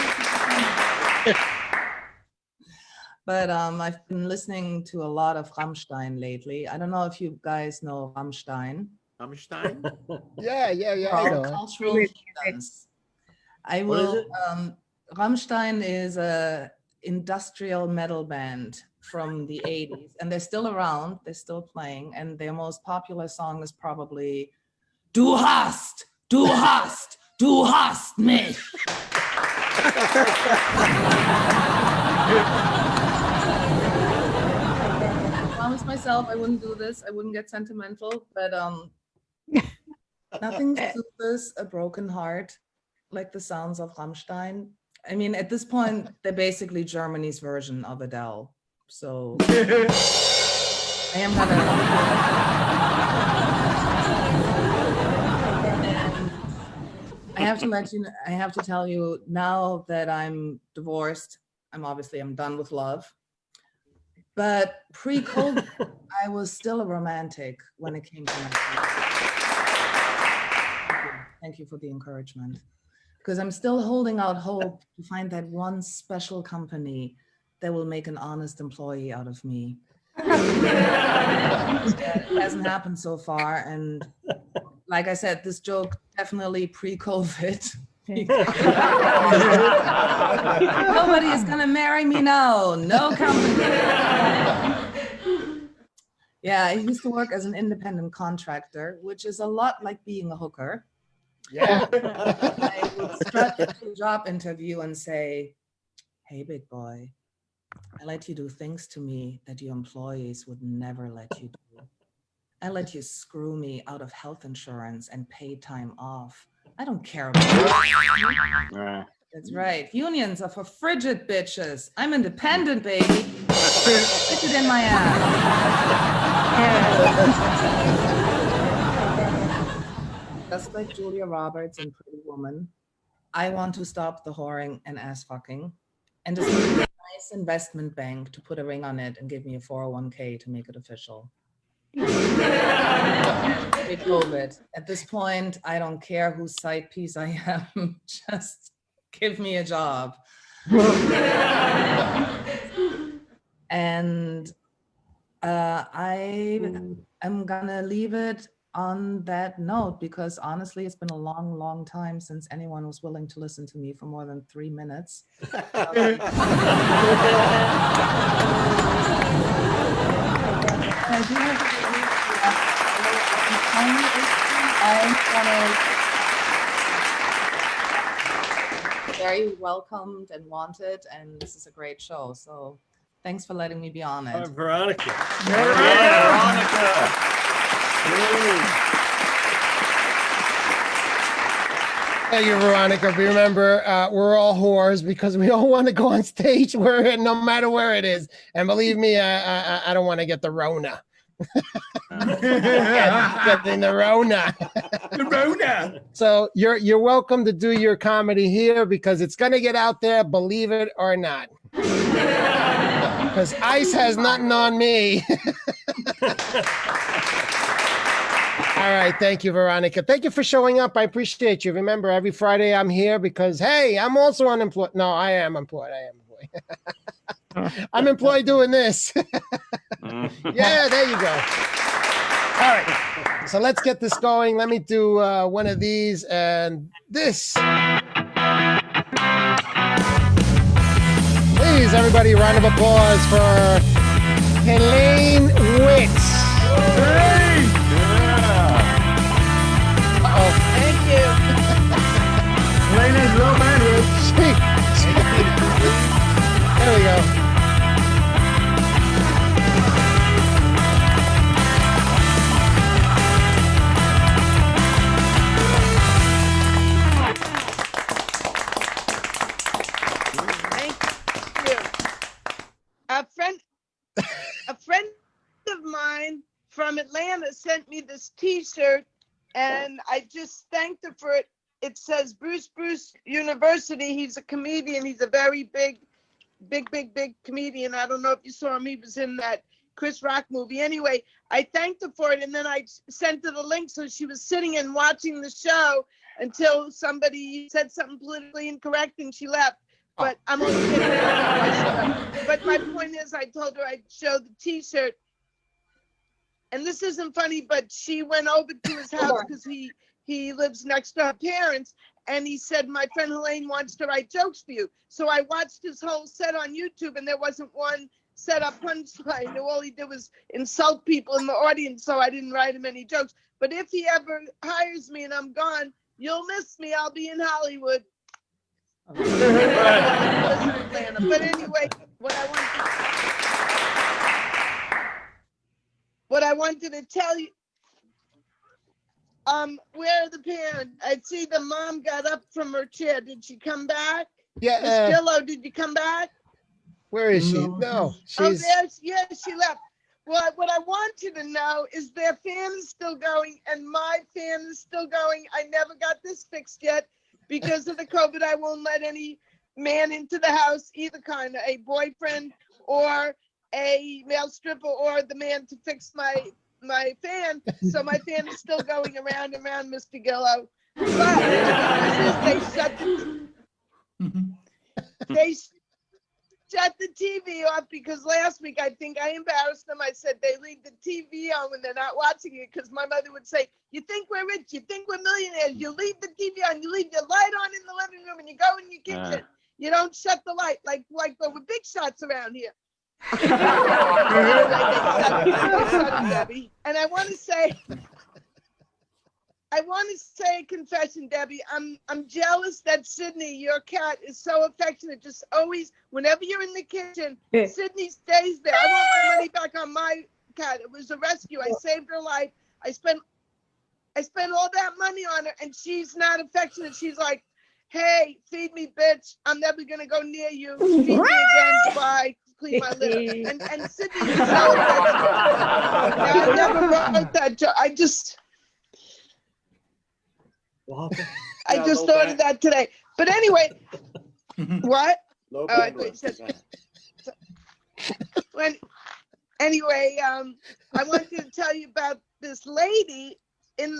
but I've been listening to a lot of Rammstein lately. I don't know if you guys know Rammstein. Rammstein? Yeah, They're I all know. cultural heathens. I What is will. it? Rammstein is a industrial metal band from the 80s, and they're still around. They're still playing, and their most popular song is probably "Du hast, du hast, du hast mich." I promised myself I wouldn't do this. I wouldn't get sentimental, but nothing soothes a broken heart like the sounds of Rammstein. I mean, at this point, they're basically Germany's version of Adele. So I am gonna. And I have to let you know, I have to tell you now that I'm divorced, I'm done with love. But pre-COVID, I was still a romantic when it came to my Thank you for the encouragement. Because I'm still holding out hope to find that one special company that will make an honest employee out of me. It hasn't happened so far. And like I said, this joke definitely pre-COVID. Nobody is gonna marry me now. No company. Yeah, I used to work as an independent contractor, which is a lot like being a hooker. Yeah. I would strut to a job interview and say, "Hey, big boy, I let you do things to me that your employees would never let you do. I let you screw me out of health insurance and paid time off. I don't care about that." That's right. Unions are for frigid bitches. I'm independent, baby. Stick it in my ass. Just like Julia Roberts in Pretty Woman, I want to stop the whoring and ass fucking and just need a nice investment bank to put a ring on it and give me a 401k to make it official. Big COVID. At this point, I don't care whose side piece I am. Just give me a job. And I am gonna leave it on that note because honestly, it's been a long, long time since anyone was willing to listen to me for more than 3 minutes. I do have to I'm very welcomed and wanted, and this is a great show. So thanks for letting me be on it. Veronica. Thank you, Veronica. But remember, we're all whores because we all want to go on stage where, no matter where it is. And believe me, I don't want to get the Rona. Getting the Rona. The Rona. So you're welcome to do your comedy here because it's gonna get out there, believe it or not. Because ICE has nothing on me. All right, thank you, Veronica. Thank you for showing up. I appreciate you. Remember, every Friday I'm here because, hey, I'm also unemployed. No, I am employed. I'm employed doing this. Yeah, there you go. All right, so let's get this going. Let me do one of these and this. Please, everybody, round of applause for Helene Witz. Uh-oh. Thank you. Elena's low bandwidth. There we go. Thank you. A friend of mine from Atlanta sent me this T-shirt, and I just thanked her for it. It says Bruce University. He's a comedian. He's a very big comedian. I don't know if you saw him. He was in that Chris Rock movie. Anyway, I thanked her for it, and then I sent her the link, so she was sitting and watching the show, until somebody said something politically incorrect and she left. But I'm only kidding. Why she left. But my point is, I told her I'd show the T-shirt. And this isn't funny, but she went over to his house because he lives next to her parents. And he said, my friend Helene wants to write jokes for you. So I watched his whole set on YouTube, and there wasn't one set up punchline. All he did was insult people in the audience, so I didn't write him any jokes. But if he ever hires me and I'm gone, you'll miss me. I'll be in Hollywood. Atlanta. But anyway, what I wanted to tell you, where are the parents? I see the mom got up from her chair. Did she come back? Yeah. Miss Gillo, did you come back? Where is she? No, she's. Oh, yeah, she left. Well, what I want you to know is their fan is still going and my fan is still going. I never got this fixed yet because of the COVID. I won't let any man into the house, either kind, a boyfriend or a male stripper or the man to fix my fan. So my fan is still going around and around, Mr. Gillo. But they shut the TV off because last week I think I embarrassed them. I said they leave the TV on when they're not watching it because my mother would say, you think we're rich, you think we're millionaires, you leave the TV on, you leave your light on in the living room and you go in your kitchen. You don't shut the light like there were big shots around here. Debbie. And I want to say a confession, Debbie. I'm jealous that Sydney, your cat, is so affectionate. Just always, whenever you're in the kitchen, Sydney stays there. I want my money back on my cat. It was a rescue. I saved her life. I spent all that money on her, and she's not affectionate. She's like, hey, feed me, bitch. I'm never gonna go near you. Feed me again. Bye. Clean my litter. And Sydney is so affectionate. I never wrote that joke. I just thought of that today. But anyway, what? Low Oh, I bandwidth. thought you said. Anyway, I wanted to tell you about this lady in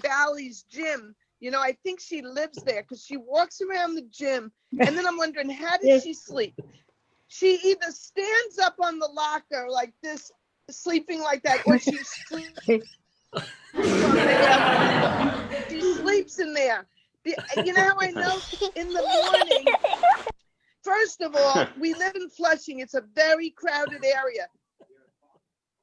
Valley's gym. You know, I think she lives there because she walks around the gym, and then I'm wondering, how does she sleep? She either stands up on the locker like this, sleeping like that, or she sleeps she sleeps in there. You know how I know? In the morning. First of all, we live in Flushing. It's a very crowded area.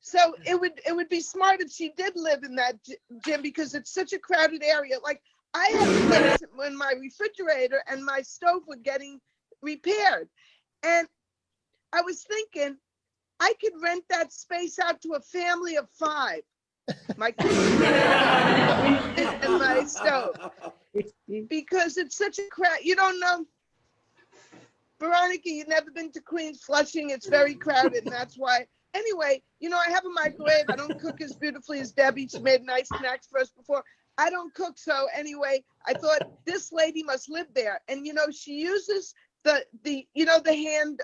So it would be smart if she did live in that gym because it's such a crowded area. Like I had a place when my refrigerator and my stove were getting repaired. And I was thinking I could rent that space out to a family of 5. My kitchen and my stove. Because it's such a crowd. You don't know. Veronica, you've never been to Queens, Flushing. It's very crowded, and that's why. Anyway, you know, I have a microwave. I don't cook as beautifully as Debbie. She made nice snacks for us before. I don't cook, so anyway, I thought this lady must live there. And, you know, she uses the hand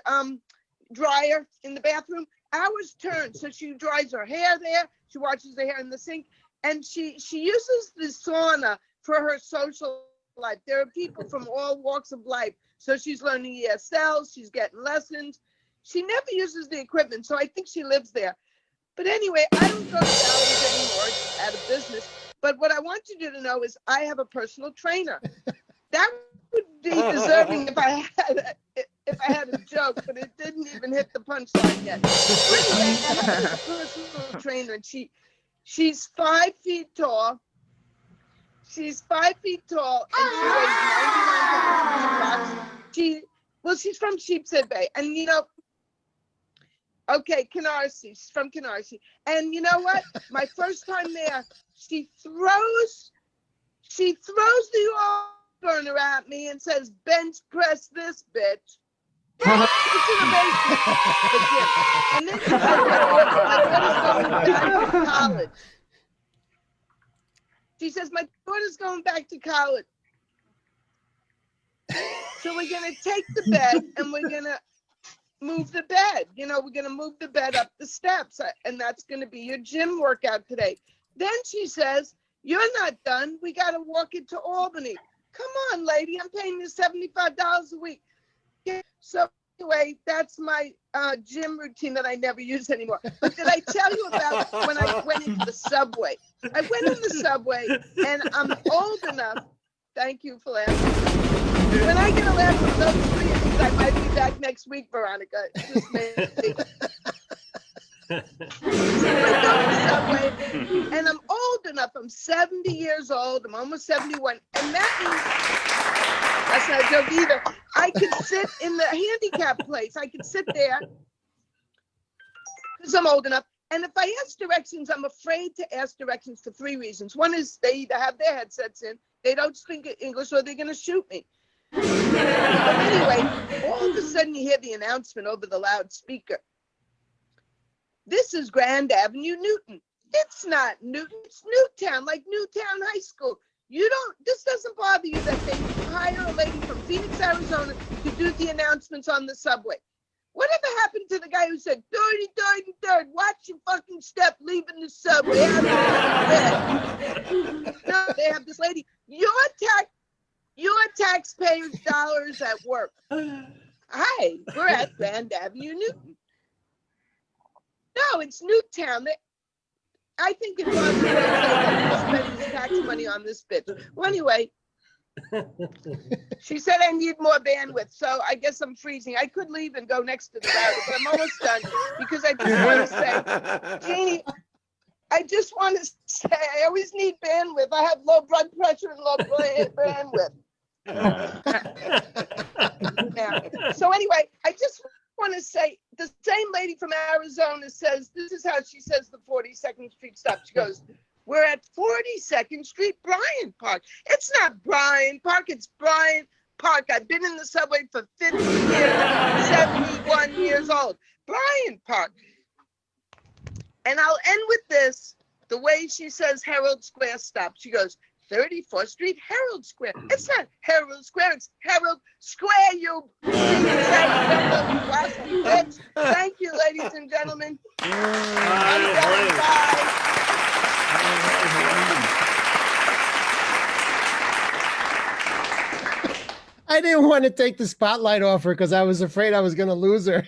dryer in the bathroom. Ours turn, so she dries her hair there. She washes her hair in the sink, and she uses the sauna for her social life. There are people from all walks of life. So she's learning ESL, she's getting lessons. She never uses the equipment, so I think she lives there. But anyway, I don't go to Bally's anymore, it's out of business. But what I want you to know is I have a personal trainer. That would be deserving if I had a joke, but it didn't even hit the punchline yet. Anyway, I have a personal trainer, and she's 5 feet tall. She's 5 feet tall, and she weighs 99 pounds. She's from Sheepshead Bay, and you know, okay, Canarsie. She's from Canarsie, and you know what? My first time there, she throws the oil burner at me and says, "Bench press this, bitch." It's in the basement. And then she says, my daughter's going back to college. She says, my daughter's going back to college. So we're going to take the bed and we're going to move the bed. You know, we're going to move the bed up the steps. And that's going to be your gym workout today. Then she says, You're not done. We got to walk into Albany. Come on, lady. I'm paying you $75 a week. So anyway, that's my gym routine that I never use anymore. But did I tell you about when I went into the subway? I went in the subway and I'm old enough. Thank you for laughing. When I get a laugh from those three of these, I might be back next week, Veronica. Just maybe. So I go to the subway and I'm old enough. I'm 70 years old. I'm almost 71. And that means, that's not a joke either. I could sit in the handicap place. I could sit there because I'm old enough. And if I ask directions, I'm afraid to ask directions for three reasons. One is they either have their headsets in, they don't speak English, or they're going to shoot me. But anyway, all of a sudden you hear the announcement over the loudspeaker. This is Grand Avenue, Newton. It's not Newton, it's Newtown, like Newtown High School. This doesn't bother you that they hire a lady from Phoenix, Arizona to do the announcements on the subway. Whatever happened to the guy who said, 33rd and 3rd, watch your fucking step leaving the subway. No, they have this lady, your taxpayers' dollars at work. Hi, we're at Grand Avenue, Newton. No, it's Newtown. I think it was spending his tax money on this bitch. Well, anyway, she said I need more bandwidth, so I guess I'm freezing. I could leave and go next to the router, but I'm almost done because I just want to say, Jeannie, I just want to say I always need bandwidth. I have low blood pressure and low bandwidth. Yeah. So anyway, I just want to say the same lady from Arizona says, this is how she says the 42nd Street stop. She goes, we're at 42nd Street, Bryant Park. It's not Bryant Park, it's Bryant Park. I've been in the subway for 50 years, I'm 71 years old. Bryant Park. And I'll end with this, the way she says Herald Square stop. She goes, 34th Street, Herald Square. It's not Herald Square, it's Herald Square, you bitch. Thank you, ladies and gentlemen. I didn't want to take the spotlight off her because I was afraid I was going to lose her.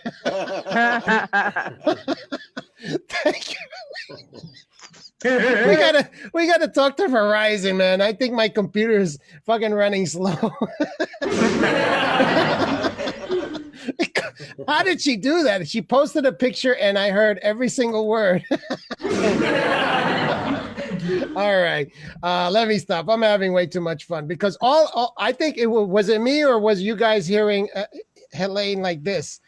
Thank you. We gotta talk to Verizon, man. I think my computer is fucking running slow. How did she do that? She posted a picture and I heard every single word. All right, let me stop. I'm having way too much fun because all I think it was it me or was you guys hearing Helene like this?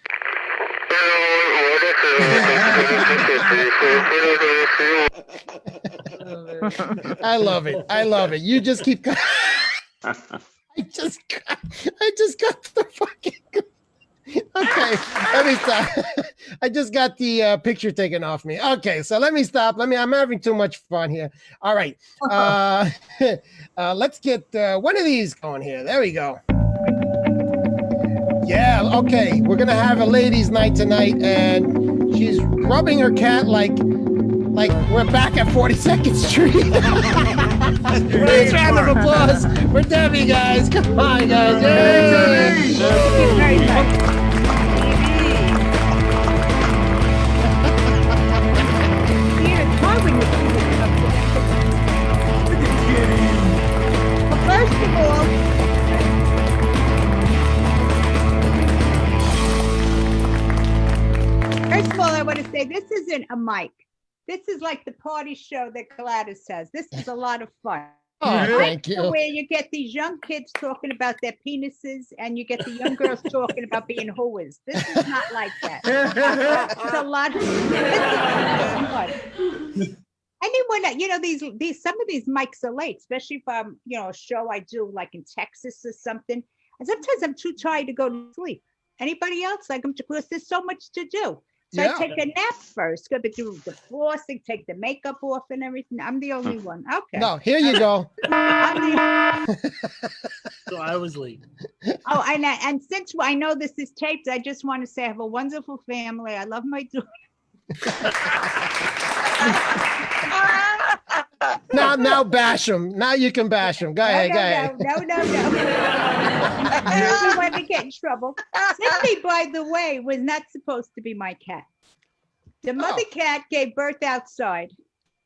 I love it. I love it. You just keep. I just got the fucking. Okay, let me stop. I just got the picture taken off me. Okay, so let me stop. I'm having too much fun here. All right, let's get one of these going here. There we go. Yeah, okay. We're gonna have a ladies' night tonight, and she's rubbing her cat like we're back at 42nd Street. Please, round of applause for Debbie, guys. Come on, guys. Yay! Very much. First of all, I want to say this isn't a mic. This is like the party show that Gladys says. This is a lot of fun. Oh, thank you. Where you get these young kids talking about their penises and you get the young girls talking about being whoas. This is not like that. It's a lot of fun. And then when these some of these mics are late, especially if I'm a show I do like in Texas or something. And sometimes I'm too tired to go to sleep. Anybody else? Because there's so much to do. So I take a nap first, go to do the flossing, take the makeup off and everything. I'm the only one. Okay. No, here you go. So I was late. Oh, and since I know this is taped, I just want to say I have a wonderful family. I love my daughter. Now bash him. Now you can bash him. Go ahead, go ahead. No. We want to get in trouble. Sydney, by the way, was not supposed to be my cat. The mother cat gave birth outside,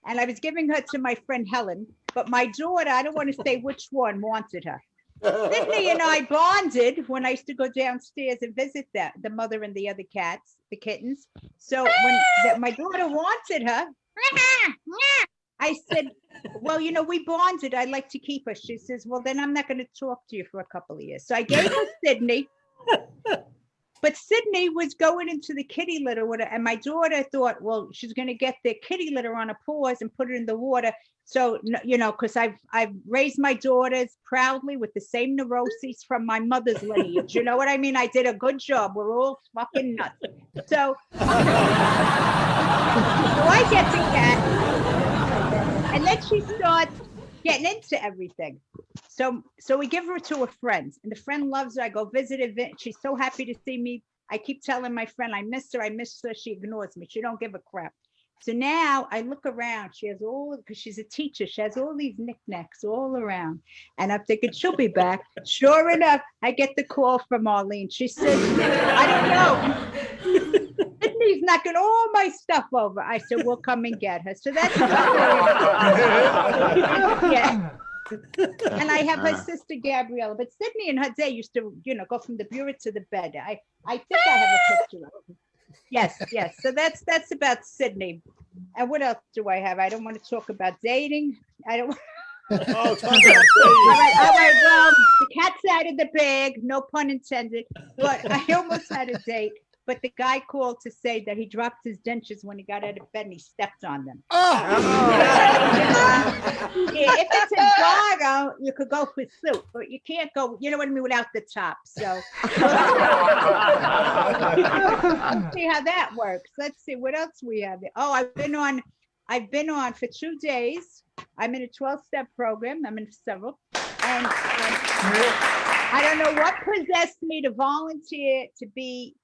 and I was giving her to my friend Helen, but my daughter, I don't want to say which one, wanted her. Sydney and I bonded when I used to go downstairs and visit the mother and the other cats, the kittens. So when my daughter wanted her, I said, well, we bonded. I'd like to keep her. She says, well, then I'm not going to talk to you for a couple of years. So I gave her Sydney. But Sydney was going into the kitty litter with her, and my daughter thought, well, she's going to get the kitty litter on her paws and put it in the water. So, because I've raised my daughters proudly with the same neuroses from my mother's lineage. You know what I mean? I did a good job. We're all fucking nuts. So I get the cat, and then she starts getting into everything. So we give her to a friend, and the friend loves her. I go visit her. She's so happy to see me. I keep telling my friend, I miss her. She ignores me. She don't give a crap. So now I look around. She has because she's a teacher. She has all these knickknacks all around. And I'm thinking she'll be back. Sure enough, I get the call from Arlene. She says, I don't know. Sydney's knocking all my stuff over. I said, we'll come and get her. So that's yeah. And I have her sister Gabriella, but Sydney in her day used to, go from the bureau to the bed. I think I have a picture of her. Yes. So that's about Sydney. And what else do I have? I don't want to talk about dating. I don't. Oh, talk about All right. Well, the cat's out of the bag. No pun intended. But I almost had a date. But the guy called to say that he dropped his dentures when he got out of bed and he stepped on them. If it's a dog, you could go for soup, but you can't go, you know what I mean, without the top. So let's see how that works. Let's see what else we have. Oh, I've been on for 2 days. I'm in a 12-step program. I'm in several. And I don't know what possessed me to volunteer to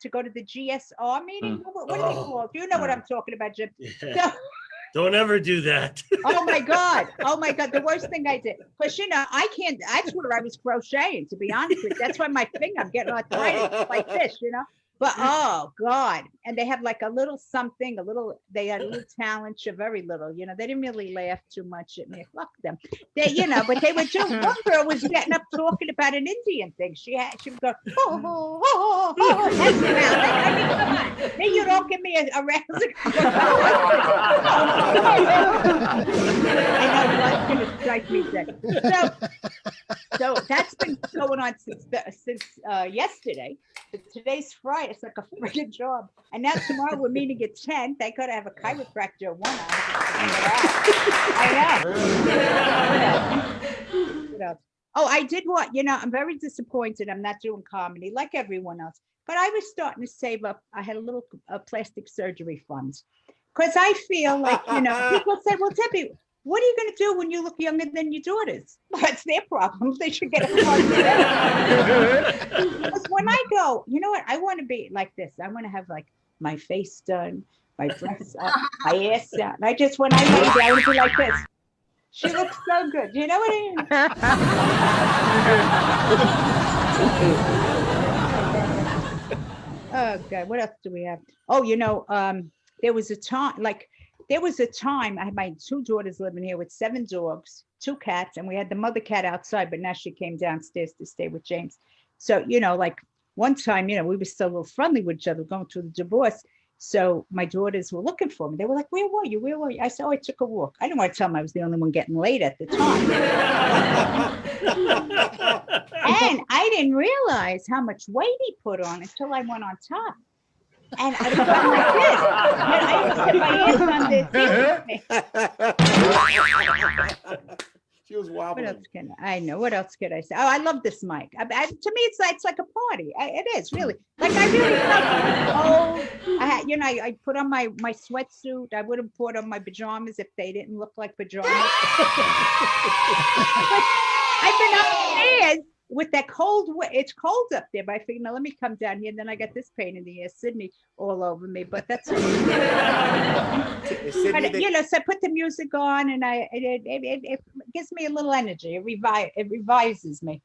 go to the GSR meeting. What are they called? You know what I'm talking about, Jim. Yeah. So, Don't ever do that. Oh my God. The worst thing I did. Because, I swear I was crocheting, to be honest with you. That's why my finger, I'm getting arthritis like this, But oh God. And they have like a little something, they had a little talent, very little, they didn't really laugh too much at me. Fuck them. But they would do, one girl was getting up talking about an Indian thing. She would go, that's about it. I mean, come on. Then you don't give me a rousing. I know what's going to strike me dead. So that's been going on since yesterday. But today's Friday. It's like a freaking job. And now tomorrow we're meeting at 10. They could have a chiropractor at 1 hour. I know. What else? Oh, I did what? I'm very disappointed. I'm not doing comedy like everyone else. But I was starting to save up. I had a little plastic surgery funds. Because I feel like, people say, well, Debbie, what are you going to do when you look younger than your daughters? Well, that's their problem. They should get a fund. Because when I go, you know what? I want to be like this. I want to have like my face done, my breasts up, my ass down. When I lay down, I would be like this. She looks so good. You know what I mean? Oh, God. What else do we have? Oh, there was a time I had my 2 daughters living here with 7 dogs, 2 cats, and we had the mother cat outside, but now she came downstairs to stay with James. So, like one time, we were still a little friendly with each other going through the divorce. So my daughters were looking for me. They were like, where were you? I said, I took a walk. I didn't want to tell them I was the only one getting laid at the time. And I didn't realize how much weight he put on until I went on top. And I was going like this. I used to put my hands on this. She was wobbling. What else what else could I say? Oh, I love this mic. To me, it's like a party. It is really. Like I really felt old. I had, I put on my sweatsuit. I would have put on my pajamas if they didn't look like pajamas. I've been upstairs with that cold, it's cold up there. But I figured, now let me come down here. And then I got this pain in the ass, Sydney, all over me. But that's Sydney, but, they- so I put the music on, and it gives me a little energy. It revises me.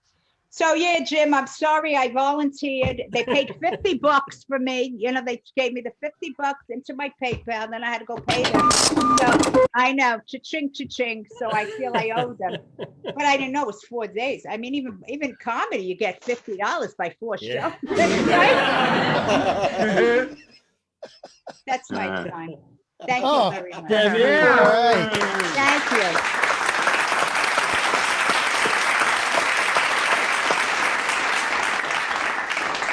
So yeah, Jim, I'm sorry. I volunteered. They paid $50 for me. They gave me the $50 into my PayPal. Then I had to go pay them. So I know, cha-ching, cha-ching. So I feel I owe them, but I didn't know it was 4 days. I mean, even comedy, you get $50 by 4 shows. Right? That's my time. Thank you very much. Debbie. All right. Thank you.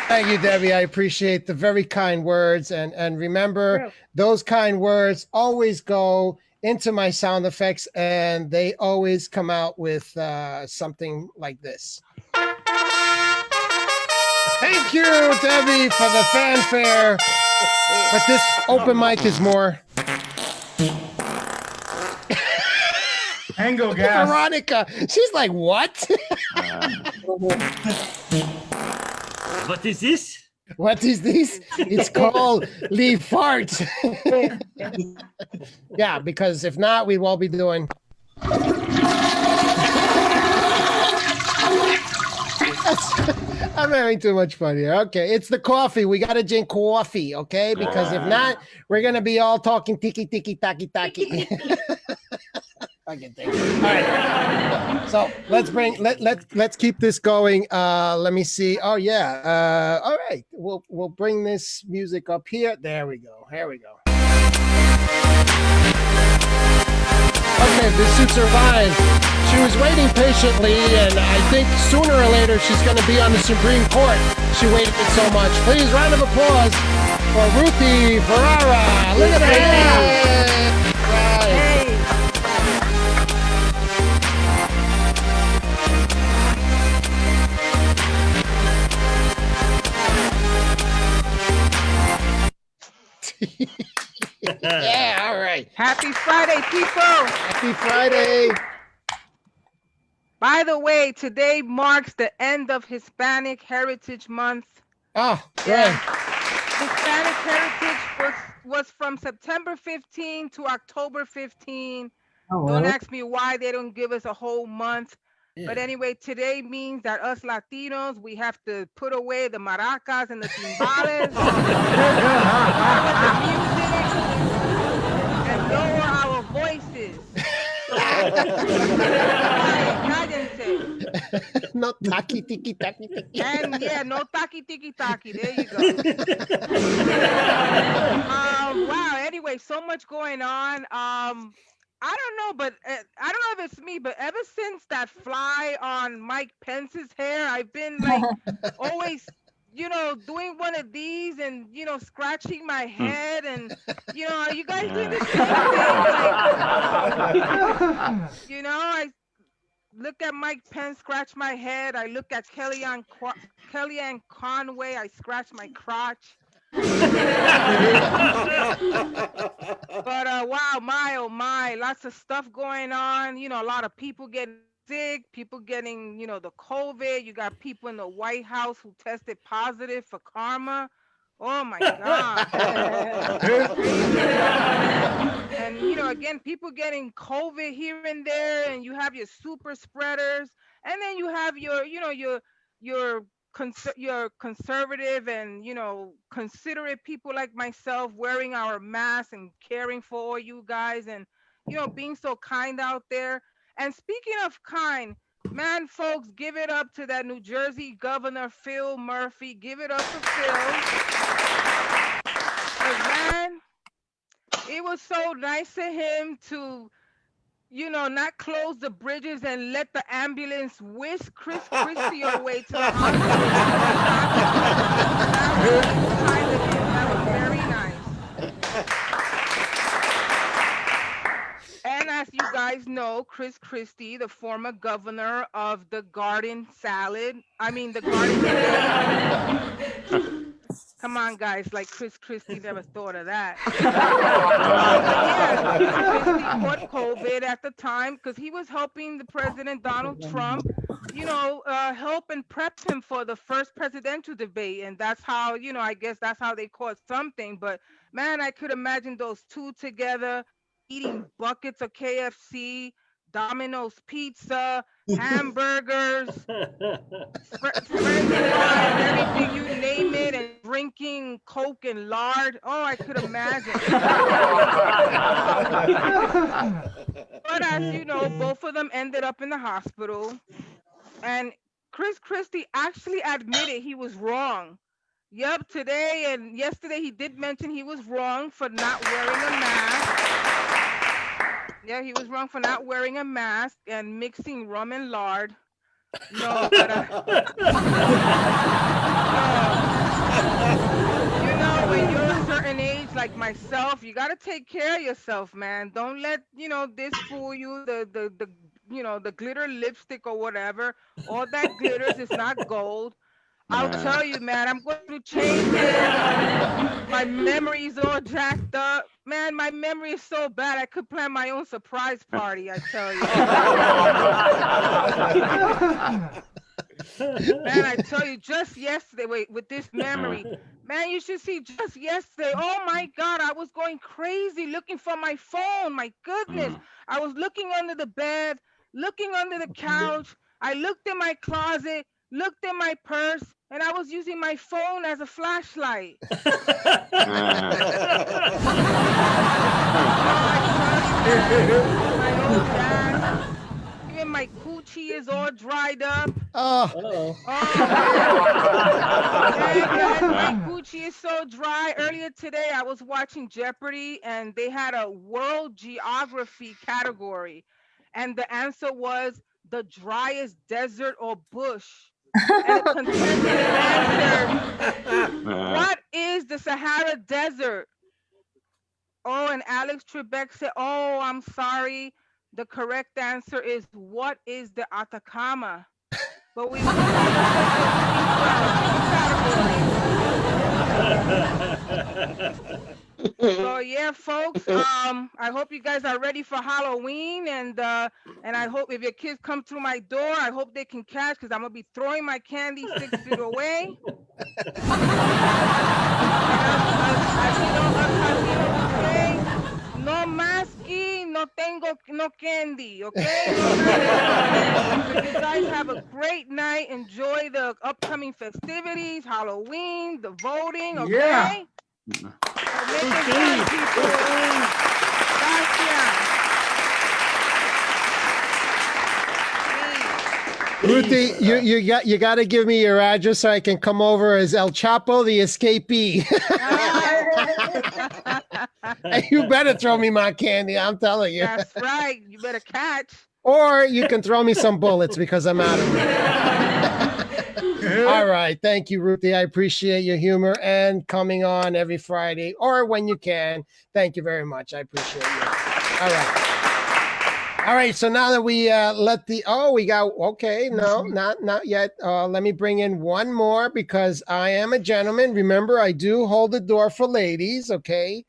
Thank you, Debbie. I appreciate the very kind words. And remember, True. those kind words always go into my sound effects, and they always come out with something like this. Thank you, Debbie, for the fanfare. But this open mic is more. Tango gas. Veronica, she's like, what? What is this? What is this? It's called leave farts. Yeah, because if not, we won't be doing. I'm having too much fun here. Okay, it's the coffee. We got to drink coffee, okay? Because if not, we're going to be all talking tiki, tiki, taki, taki. Okay, thank you. All right. So let's keep this going. Let me see. Oh yeah. All right. We'll bring this music up here. There we go. Here we go. Okay, this suits her fine. She was waiting patiently, and I think sooner or later she's going to be on the Supreme Court. She waited so much. Please, round of applause for Ruthie Ferrara. Look at her hair. Right. Yeah, all right. Happy Friday, people. Happy Friday. By the way, today marks the end of Hispanic Heritage Month. Oh, Yeah. great. Hispanic Heritage was from September 15 to October 15. Don't ask me why they don't give us a whole month. But anyway, today means that us Latinos, we have to put away the maracas and the timbales and lower our voices. Cállense. No taki tiki taki tiki. And yeah, no taki tiki taki. There you go. Wow. Anyway, so much going on. I don't know, but I don't know if it's me, but ever since that fly on Mike Pence's hair, I've been like always, doing one of these and, scratching my head and, are you guys doing the same thing? Like, I look at Mike Pence, scratch my head. I look at Kellyanne Conway, I scratch my crotch. But wow, my oh my, lots of stuff going on. A lot of people getting sick, people getting, the COVID. You got people in the White House who tested positive for karma. Oh my God. And again, people getting COVID here and there, and you have your super spreaders, and then you have your conservative and considerate people like myself wearing our masks and caring for all you guys and being so kind out there. And speaking of kind, man, folks, give it up to that New Jersey Governor Phil Murphy. Give it up to Phil. 'Cause, man, it was so nice of him to not close the bridges and let the ambulance whisk Chris Christie away to the hospital. That was very nice. And as you guys know, Chris Christie, the former governor of the Garden State. Come Come on, guys. Like Chris Christie never thought of that. Chris Christie caught COVID at the time because he was helping the President Donald Trump, help and prep him for the first presidential debate. And that's how, I guess that's how they caught something. But man, I could imagine those two together eating buckets of KFC, Domino's pizza, hamburgers, French fries, everything, you name it, and drinking Coke and lard. Oh, I could imagine. But as you know, both of them ended up in the hospital. And Chris Christie actually admitted he was wrong. Yep, today and yesterday he did mention he was wrong for not wearing a mask. Yeah, he was wrong for not wearing a mask and mixing rum and lard. No, but when you're a certain age like myself, you gotta take care of yourself, man. Don't let this fool you. The glitter lipstick or whatever. All that glitters is not gold. I'll tell you, man, I'm going through changes. My memory's all jacked up. Man, my memory is so bad, I could plan my own surprise party, I tell you. Man, I tell you, just yesterday, with this memory, man, you should see just yesterday. Oh my God, I was going crazy looking for my phone. My goodness. I was looking under the bed, looking under the couch. I looked in my closet, looked in my purse, and I was using my phone as a flashlight. Even my coochie is all dried up. Oh. My coochie is so dry. Earlier today, I was watching Jeopardy, and they had a world geography category. And the answer was the driest desert or bush. And the contestant answered, what is the Sahara Desert? Oh, and Alex Trebek said, oh, I'm sorry. The correct answer is, what is the Atacama? But we So yeah, folks. I hope you guys are ready for Halloween, and I hope if your kids come through my door, I hope they can catch, because I'm gonna be throwing my candy 6 feet away. No masky, no tengo, no candy, okay? So you guys have a great night. Enjoy the upcoming festivities, Halloween, the voting, okay? Yeah. Ruthie, you got to give me your address so I can come over as El Chapo, the escapee. You better throw me my candy, I'm telling you. That's right. You better catch. Or you can throw me some bullets because I'm out of it. All right. Thank you, Ruthie. I appreciate your humor and coming on every Friday or when you can. Thank you very much. I appreciate you. All right. All right. So now that we not yet. Let me bring in one more because I am a gentleman. Remember, I do hold the door for ladies. Okay.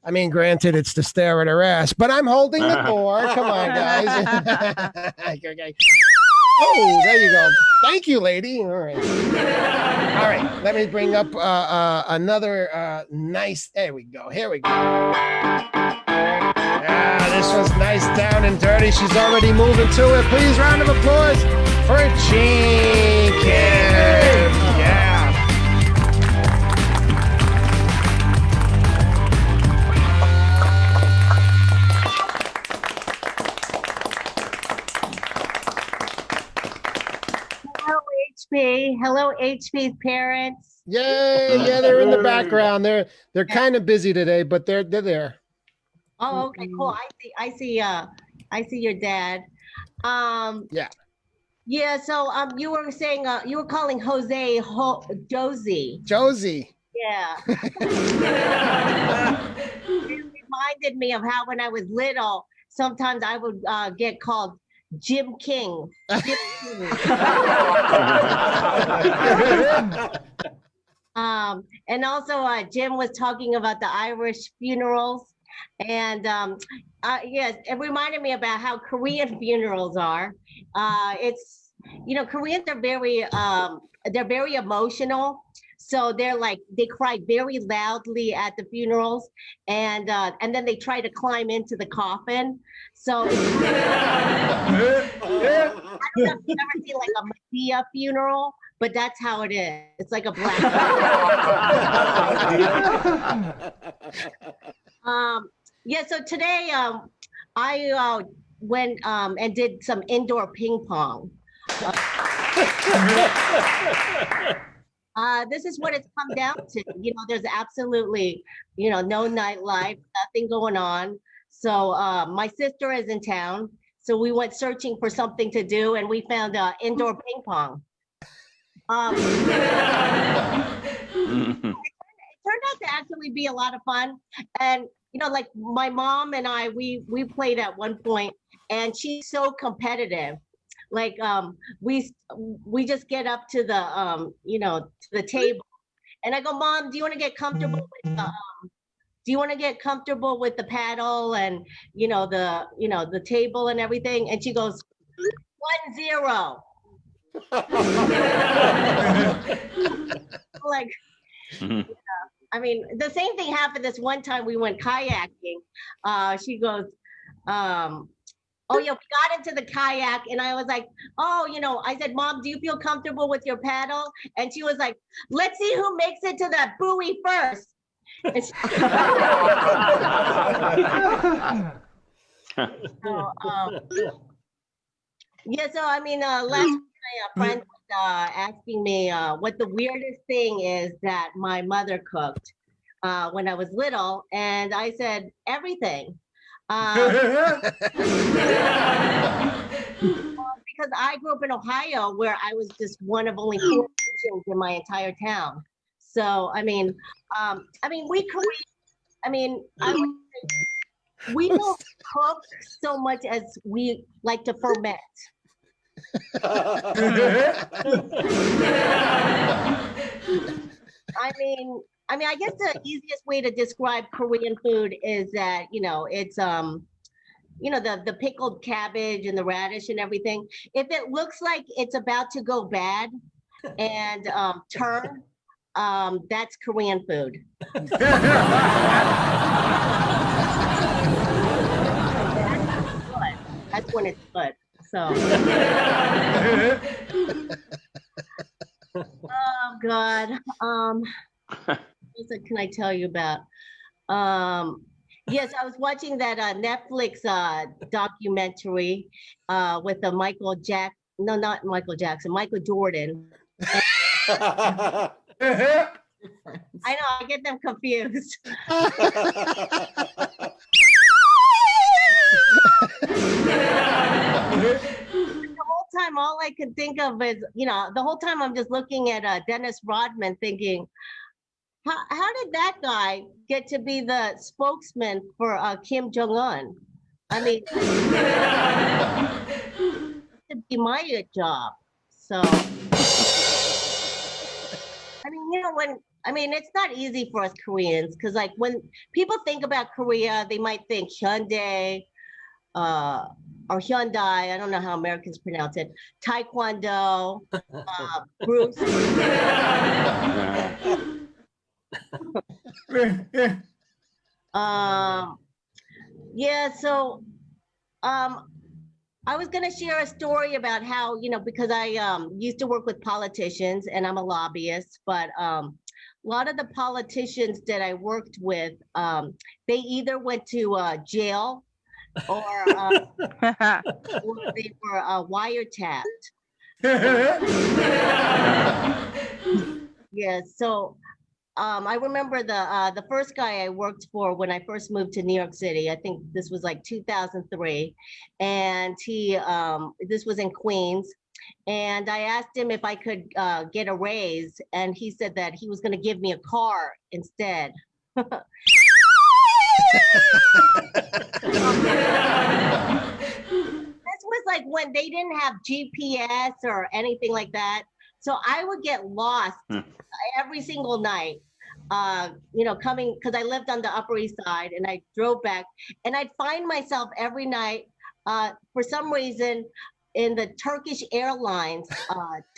I mean, granted, it's to stare at her ass, but I'm holding the door. Come on, guys. Okay. Oh, there you go. Thank you, lady. All right. All right. Let me bring up another nice. There we go. Here we go. Yeah, this was nice, down and dirty. She's already moving to it. Please, round of applause for Jean Kim. Yeah. Hello, HP's parents. Yay! Yeah, they're in the background. They're kind of busy today, but they're there. Oh, okay, cool. I see your dad. Yeah. Yeah. So you were saying you were calling Jose Josie. Josie. Yeah. It reminded me of how when I was little, sometimes I would get called Jim King. And also, Jim was talking about the Irish funerals, and yes, it reminded me about how Korean funerals are. It's Koreans are they're very emotional, so they're like they cry very loudly at the funerals, and then they try to climb into the coffin. So I don't know if you've ever seen like a Medea funeral, but that's how it is. It's like a black. Yeah. So today, I went and did some indoor ping pong. This is what it's come down to. There's absolutely, no nightlife, nothing going on. So my sister is in town, so we went searching for something to do, and we found indoor ping pong. It turned out to actually be a lot of fun, and like my mom and I, we played at one point, and she's so competitive. Like we just get up to the to the table, and I go, Mom, do you want to get comfortable with the paddle and the table and everything? And she goes 1-0. Like, I mean, the same thing happened this one time we went kayaking. She goes, oh yeah, we got into the kayak, and I was like, oh, I said, Mom, do you feel comfortable with your paddle? And she was like, let's see who makes it to that buoy first. And she, yeah, so I mean, last week my friend was asking me what the weirdest thing is that my mother cooked when I was little, and I said everything. Because I grew up in Ohio, where I was just one of only 4 Asians in my entire town. So I mean, we don't cook so much as we like to ferment. I guess the easiest way to describe Korean food is that, it's, the pickled cabbage and the radish and everything. If it looks like it's about to go bad and turn, that's Korean food. That's when it's good. So. Oh God. What can I tell you about? Yes, I was watching that Netflix documentary with the Michael Jordan. I know, I get them confused. The whole time, all I could think of is, the whole time I'm just looking at Dennis Rodman thinking, how did that guy get to be the spokesman for Kim Jong-un? I mean, to be my job. So, it's not easy for us Koreans, because like when people think about Korea, they might think Hyundai or Hyundai. I don't know how Americans pronounce it. Taekwondo, Bruce. Yeah, so I was going to share a story about how, because I used to work with politicians and I'm a lobbyist, but a lot of the politicians that I worked with, they either went to jail or they were wiretapped. Yeah, so I remember the first guy I worked for when I first moved to New York City. I think this was like 2003, and he this was in Queens, and I asked him if I could get a raise, and he said that he was going to give me a car instead. This was like when they didn't have GPS or anything like that. So I would get lost every single night. Coming because I lived on the Upper East Side, and I drove back, and I'd find myself every night, for some reason, in the Turkish Airlines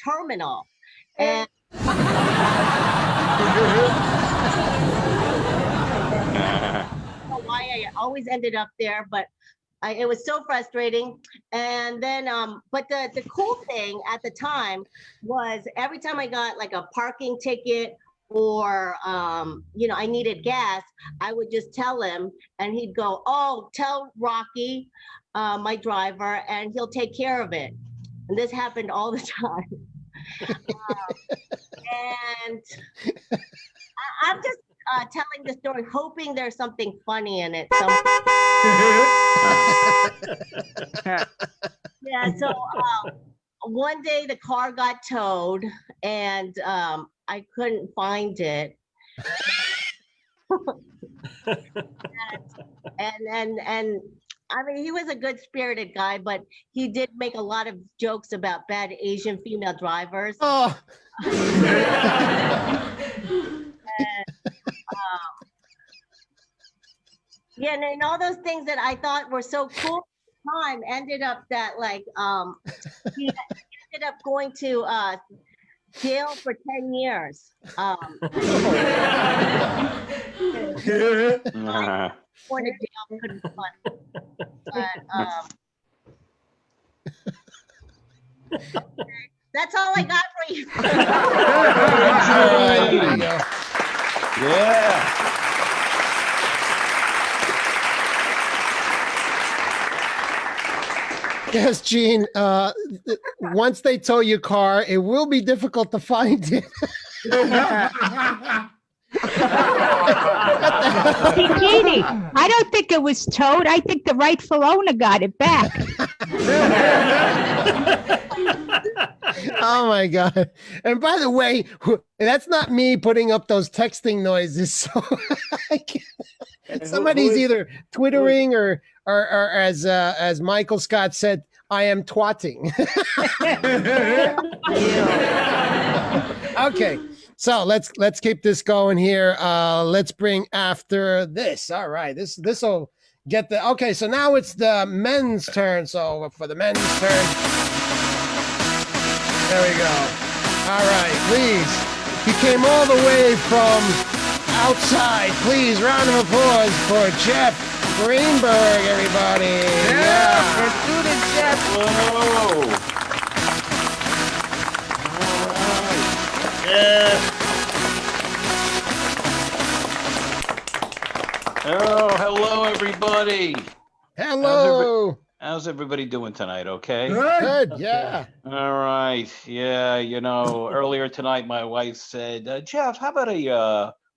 terminal, and why I always ended up there, but it was so frustrating. And then, but the cool thing at the time was every time I got like a parking ticket or, I needed gas, I would just tell him and he'd go, oh, tell Rocky, my driver, and he'll take care of it. And this happened all the time. And I'm just telling the story, hoping there's something funny in it. Yeah, so one day the car got towed and I couldn't find it. and I mean, he was a good spirited guy, but he did make a lot of jokes about bad Asian female drivers. Oh. Yeah, and all those things that I thought were so cool at the time ended up that like he ended up going to jail for 10 years. Going to jail couldn't be fun. But okay. That's all I got for you. All right, there you go. Yeah. Yes, Gene. Once they tow your car, it will be difficult to find it. Jeannie, I don't think it was towed. I think the rightful owner got it back. Oh my God. And by the way, that's not me putting up those texting noises. So somebody's either twittering or as Michael Scott said, I am twatting. Okay. So let's keep this going here. Let's bring after this. All right. This will get the okay. So now it's the men's turn. So for the men's turn. There we go. All right, please. He came all the way from outside. Please, round of applause for Jeff Greenberg, everybody. Yeah. Let's do this, Jeff. Whoa. Oh, hello, everybody. Hello. How's everybody doing tonight? Okay. Good. Yeah. All right. Yeah. Earlier tonight, my wife said, Jeff, how about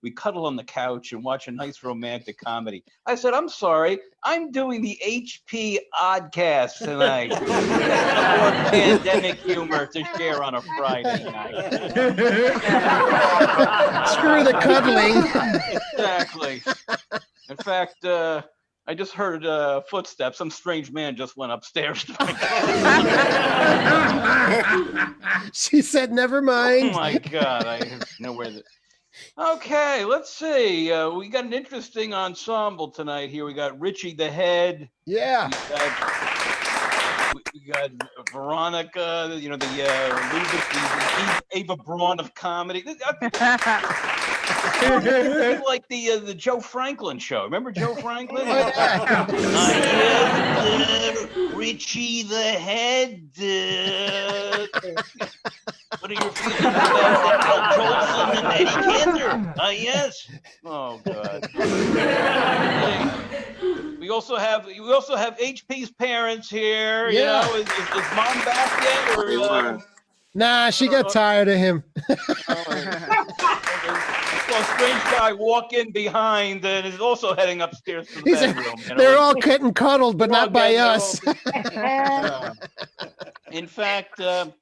we cuddle on the couch and watch a nice romantic comedy? I said, I'm sorry. I'm doing the HP Oddcast tonight. That's more pandemic humor to share on a Friday night. Screw the cuddling. Exactly. In fact, I just heard footsteps. Some strange man just went upstairs. She said, never mind. Oh my God, I know where the. Okay, let's see. We got an interesting ensemble tonight here. We got Richie the Head. Yeah. We got Veronica, the Ava Braun of comedy. Like the Joe Franklin show. Remember Joe Franklin? Richie the Head. What are your feelings about Al Jolson and Eddie Cantor? Yes. Oh God. We also have HP's parents here. Yeah. Is mom back yet? Or, Nah, she got tired of him. I saw a strange guy walk in behind and is also heading upstairs to the bedroom. They're all getting cuddled, but not by us. In fact, I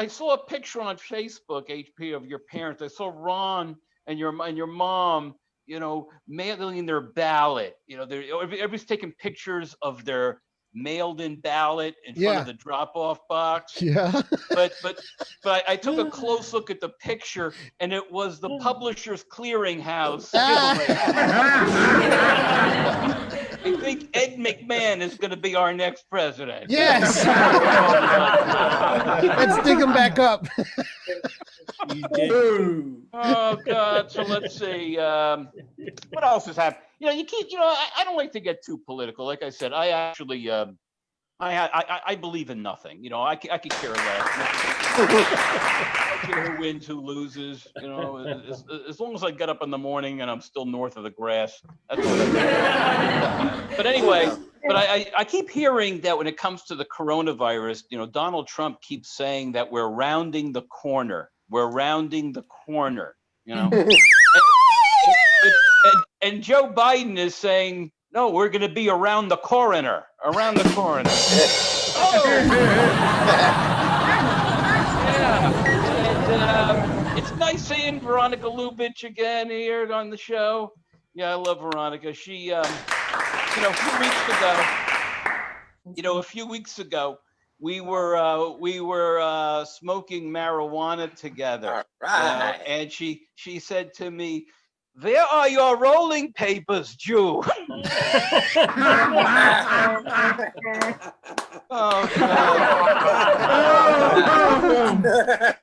saw a picture on Facebook, HP, of your parents. I saw Ron and your mom, mailing their ballot. Everybody's taking pictures of their mailed-in ballot in front Yeah. of the drop-off box. Yeah. But I took a close look at the picture, and it was the Publishers Clearinghouse. I think Ed McMahon is going to be our next president. Yes. Let's dig him back up. Oh God! So let's see. What else has happened? You keep. I don't like to get too political. Like I said, I actually, I believe in nothing. I could care less. I don't care who wins, who loses. As long as I get up in the morning and I'm still north of the grass, that's all that matters. But anyway, I keep hearing that when it comes to the coronavirus, Donald Trump keeps saying that we're rounding the corner. We're rounding the corner. And Joe Biden is saying, no, we're going to be around the coroner. Around the coroner. It's nice seeing Veronica Lubitsch again here on the show. Yeah, I love Veronica. She, a few weeks ago, we were smoking marijuana together. Right. And she said to me, "Where are your rolling papers, Jew?" Oh, God.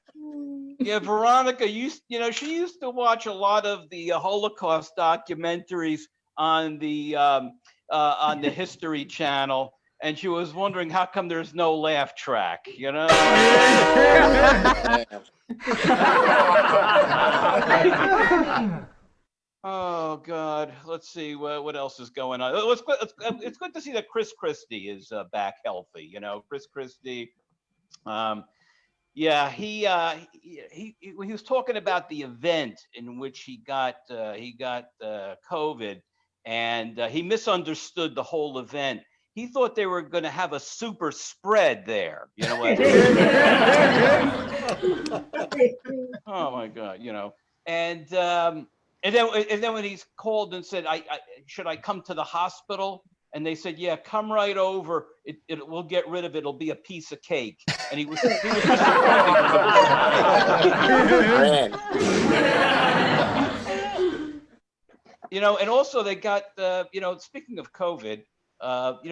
Yeah, Veronica she used to watch a lot of the Holocaust documentaries on the History Channel, and she was wondering how come there's no laugh track, Oh God, let's see what else is going on. It's good to see that Chris Christie is back healthy. Chris Christie. Yeah, he was talking about the event in which he got COVID, and he misunderstood the whole event. He thought they were going to have a super spread there. Oh my God, and then when he's called and said, should I come to the hospital? And they said, yeah, come right over. We'll get rid of it. It'll be a piece of cake. And he was disappointed. And also they got, speaking of COVID,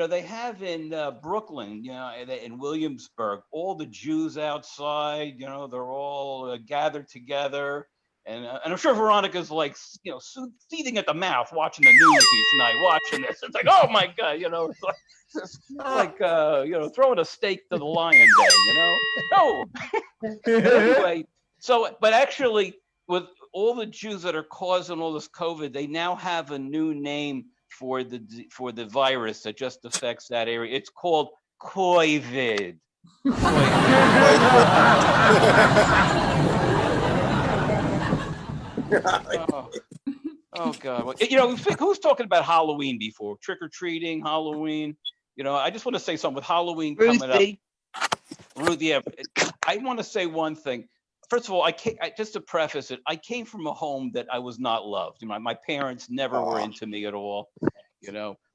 they have in Brooklyn, in Williamsburg, all the Jews outside, they're all gathered together. And I'm sure Veronica's like, seething at the mouth, watching the news each night, watching this. It's like, oh my God, it's like throwing a steak to the lion den, No. Anyway, but actually, with all the Jews that are causing all this COVID, they now have a new name for the virus that just affects that area. It's called COVID. Oh God! Well, who's talking about Halloween before? Trick or treating, Halloween. I just want to say something with Halloween coming up. Ruth, yeah, I want to say one thing. First of all, just to preface it, I came from a home that I was not loved. My parents never were into me at all.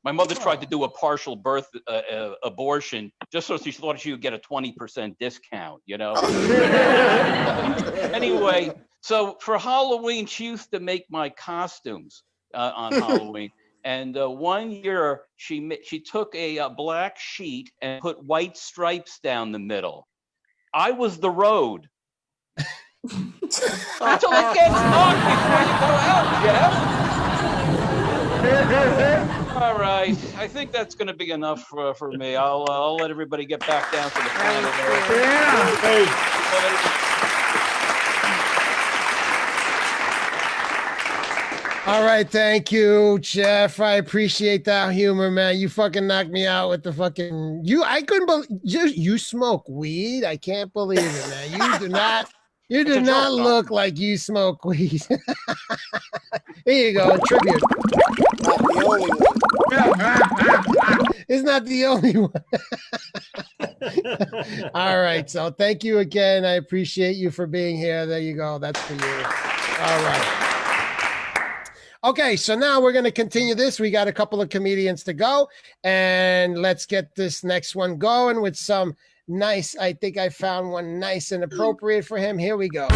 My mother tried to do a partial birth abortion just so she thought she would get a 20% discount. Anyway. So for Halloween, she used to make my costumes on Halloween. And one year, she took a black sheet and put white stripes down the middle. I was the road. That's all it gets knocked before you go out, Jeff. All right. I think that's going to be enough for me. I'll let everybody get back down to the planet. All right, thank Jeff. I appreciate that humor, man. You fucking knocked me out with the fucking I couldn't believe you smoke weed. I can't believe it, man. You do not. You do not look like you smoke weed. Here you go, a tribute. Not the only one. It's not the only one. All right, so thank you again. I appreciate you for being here. There you go. That's for you. All right. Okay, so now we're going to continue this. We got a couple of comedians to go, and let's get this next one going with some nice. I think I found one nice and appropriate for him. Here we go.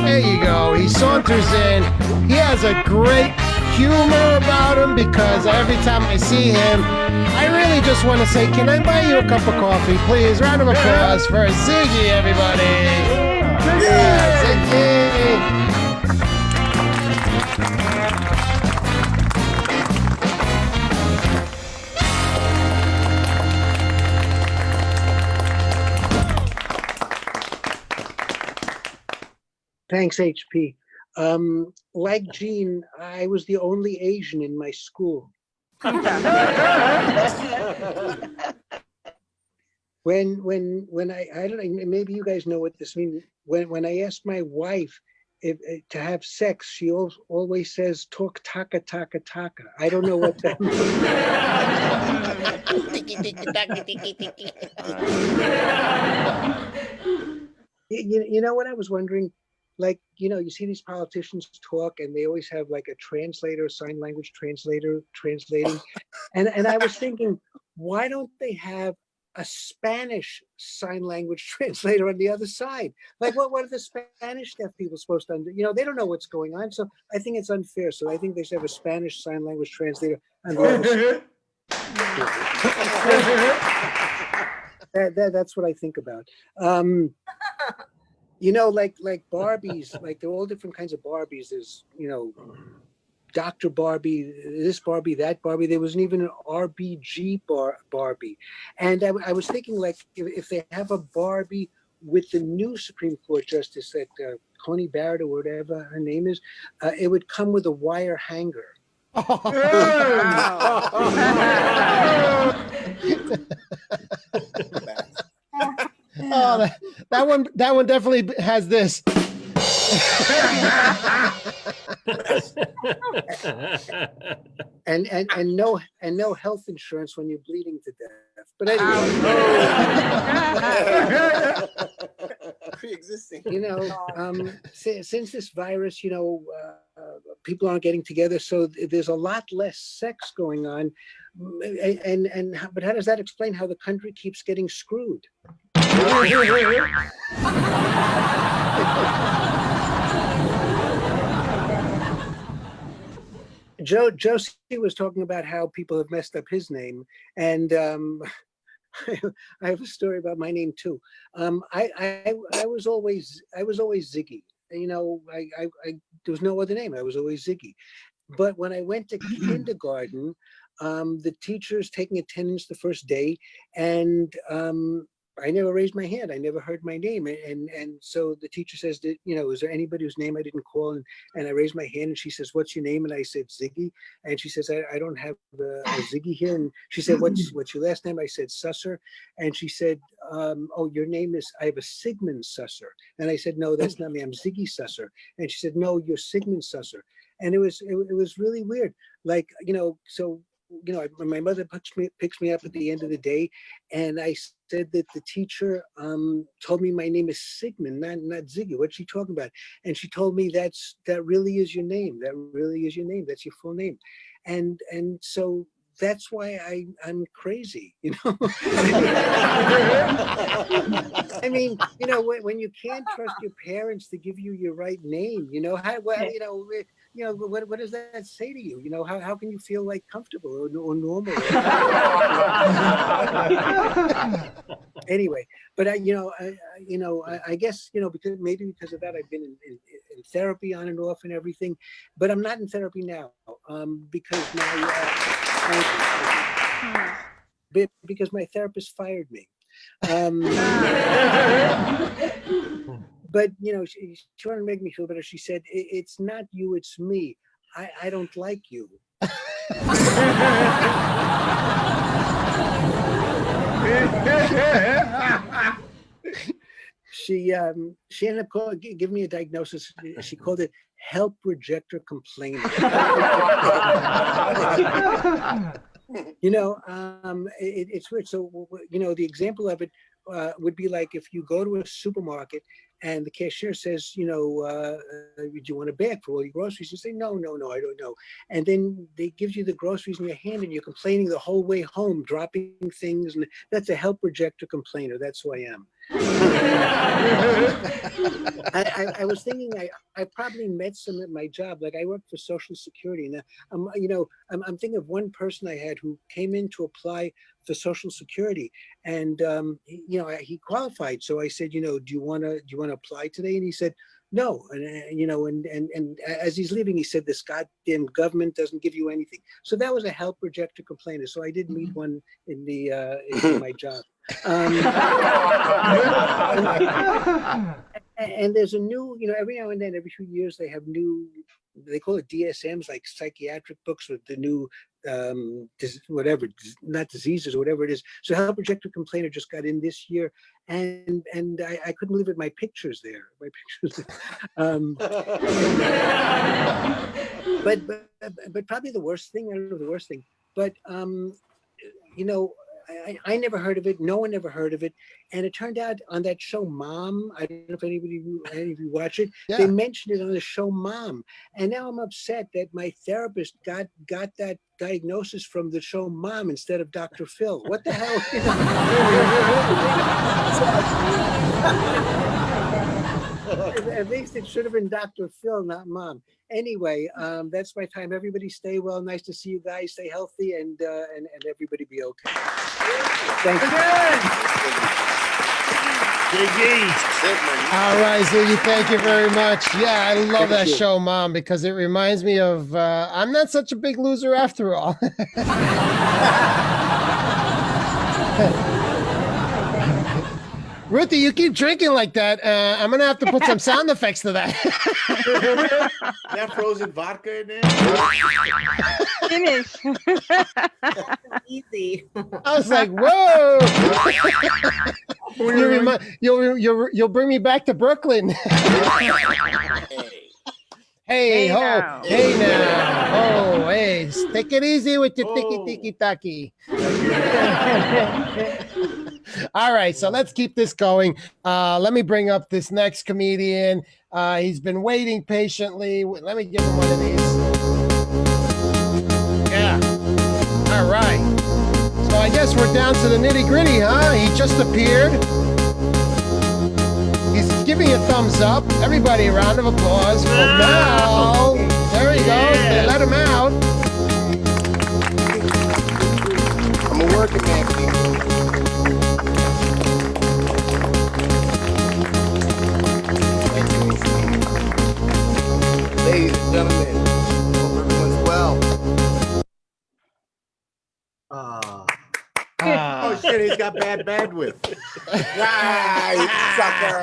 There you go. He saunters in. He has a great humor about him because every time I see him, I really just want to say, can I buy you a cup of coffee, please? Round of applause for Ziggy, everybody. Yeah, Ziggy. Thanks, HP. Like Gene, I was the only Asian in my school. When I don't know, maybe you guys know what this means. When I asked my wife if to have sex, she always says talk taka taka taka. I don't know what that means. You know what I was wondering? Like, you know, you see these politicians talk and they always have like a translator, sign language translator translating. And I was thinking, why don't they have a Spanish sign language translator on the other side? Like, what are the Spanish deaf people supposed to understand? You know, they don't know what's going on. So I think it's unfair. So I think they should have a Spanish sign language translator on the other side. That's what I think about. You know, like Barbies, like there are all different kinds of Barbies. There's, you know, Dr. Barbie, this Barbie, that Barbie. There wasn't even an RBG Barbie. And I was thinking, like, if they have a Barbie with the new Supreme Court Justice, that Coney Barrett or whatever her name is, it would come with a wire hanger. Oh, that one definitely has this. and no health insurance when you're bleeding to death. But anyway, pre-existing. You know, since this virus, you know, people aren't getting together, so there's a lot less sex going on. But how does that explain how the country keeps getting screwed? Josie was talking about how people have messed up his name, and I have a story about my name too. I was always Ziggy. You know, there was no other name. I was always Ziggy. But when I went to kindergarten, the teachers taking attendance the first day, and I never raised my hand. I never heard my name. And so the teacher says, you know, is there anybody whose name I didn't call? And I raised my hand and she says, what's your name? And I said, Ziggy. And she says, I don't have a Ziggy here. And she said, what's your last name? I said, Susser. And she said, oh, your name is, I have a Sigmund Susser. And I said, no, that's not me. I'm Ziggy Susser. And she said, no, you're Sigmund Susser. And it was really weird. Like, you know, so, you know, my mother picks me up at the end of the day, and I said that the teacher told me my name is Sigmund, not Ziggy. What's she talking about? And she told me that really is your name. That really is your name. That's your full name. And so that's why I'm crazy, you know. I mean, you know, when you can't trust your parents to give you your right name, you know, how well, you know, what does that say to you? You know, how can you feel like comfortable or normal? Anyway, but I guess, you know, because of that, I've been in therapy on and off and everything, but I'm not in therapy now because because my therapist fired me. But, you know, she wanted to make me feel better. She said, it's not you, it's me. I don't like you. She ended up giving me a diagnosis. She called it help rejecter complainer. You know, it's weird. So, you know, the example of it, would be like if you go to a supermarket and the cashier says, do you want a bag for all your groceries? You say, no, I don't know. And then they give you the groceries in your hand and you're complaining the whole way home, dropping things. And that's a help rejecter complainer. That's who I am. I was thinking I probably met some at my job. Like I work for Social Security. Now, I'm thinking of one person I had who came in to apply for Social Security, and he qualified. So I said, do you want to apply today? And he said, no. And as he's leaving, he said, this goddamn government doesn't give you anything. So that was a help rejecter complainer. So I did meet one in my job. And there's a new, every now and then, every few years, they have new, they call it DSMs, like psychiatric books with the new, whatever, not diseases or whatever it is. So help rejecter complainer just got in this year, and I couldn't believe it. My picture's there. But probably the worst thing. I don't know the worst thing, but I never heard of it. No one ever heard of it. And it turned out on that show, Mom, I don't know if any of you watch it, Yeah. They mentioned it on the show, Mom. And now I'm upset that my therapist got that diagnosis from the show Mom instead of Dr. Phil. What the hell? At least it should have been Dr. Phil, not Mom. Anyway, that's my time. Everybody stay well. Nice to see you guys. Stay healthy and everybody be okay. Thank you. All right, Ziggy, thank you very much. Yeah, I love that Thank you. show, Mom, because it reminds me of I'm not such a big loser after all. Ruthie, you keep drinking like that. I'm going to have to put some sound effects to that. That frozen vodka in there? Finish. Easy. I was like, whoa. You'll bring me back to Brooklyn. Hey, ho. now. Hey, now. Oh, hey. Take it easy with your tiki-taki. All right, so let's keep this going. Let me bring up this next comedian. He's been waiting patiently. Let me give him one of these. Yeah. All right. So I guess we're down to the nitty-gritty, huh? He just appeared. He's giving a thumbs up. Everybody, a round of applause for Mal. There he goes. They let him out. I'm a working man, people. Ladies and gentlemen, hope everyone's well. Oh shit, he's got bad bandwidth. Nice, sucker.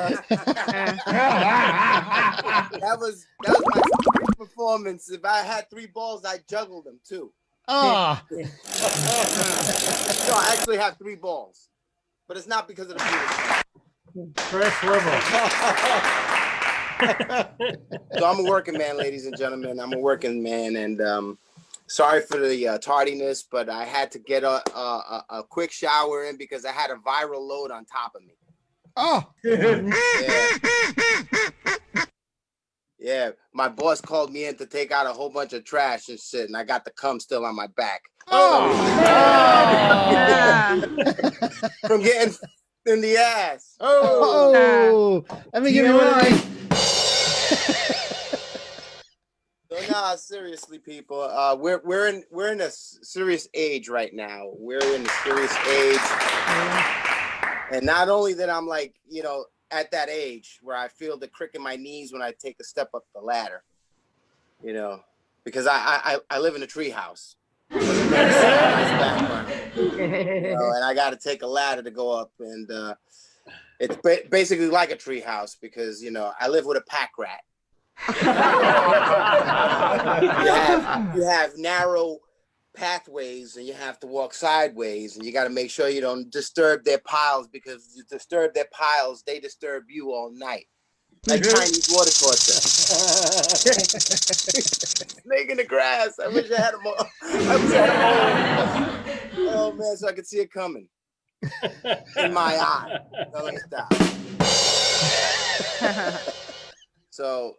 that was my performance. If I had 3 balls, I juggled them too. Oh. No, I actually have 3 balls, but it's not because of the penis. Chris River. So I'm a working man, ladies and gentlemen. I'm a working man, and sorry for the tardiness, but I had to get a quick shower in because I had a viral load on top of me. Oh. Yeah, my boss called me in to take out a whole bunch of trash and shit, and I got the cum still on my back. Oh. From getting in the ass. Oh. Let me give you one of these. So nah, seriously, people, we're in a serious age right now. We're in a serious age, and not only that, I'm like, at that age where I feel the crick in my knees when I take a step up the ladder, because I live in a tree house. And I got to take a ladder to go up, and it's basically like a tree house because I live with a pack rat. You have narrow pathways and you have to walk sideways, and you got to make sure you don't disturb their piles, because if you disturb their piles, they disturb you all night, like Chinese water torture. Snake in the grass. I wish I had them all. Oh man, so I could see it coming. in my eye. So let me stop. So,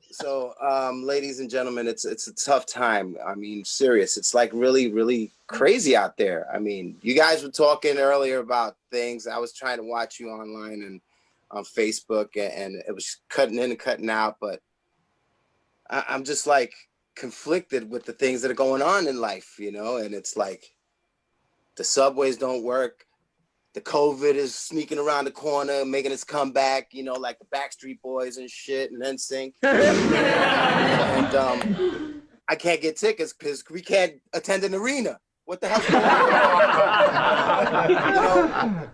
ladies and gentlemen, it's a tough time. I mean, serious. It's like really, really crazy out there. I mean, you guys were talking earlier about things. I was trying to watch you online and on Facebook, and it was cutting in and cutting out. But I'm just like conflicted with the things that are going on in life, you know. And it's like the subways don't work. The COVID is sneaking around the corner, making its comeback, you know, like the Backstreet Boys and shit, and NSYNC. and I can't get tickets because we can't attend an arena. What the hell's going on? You know,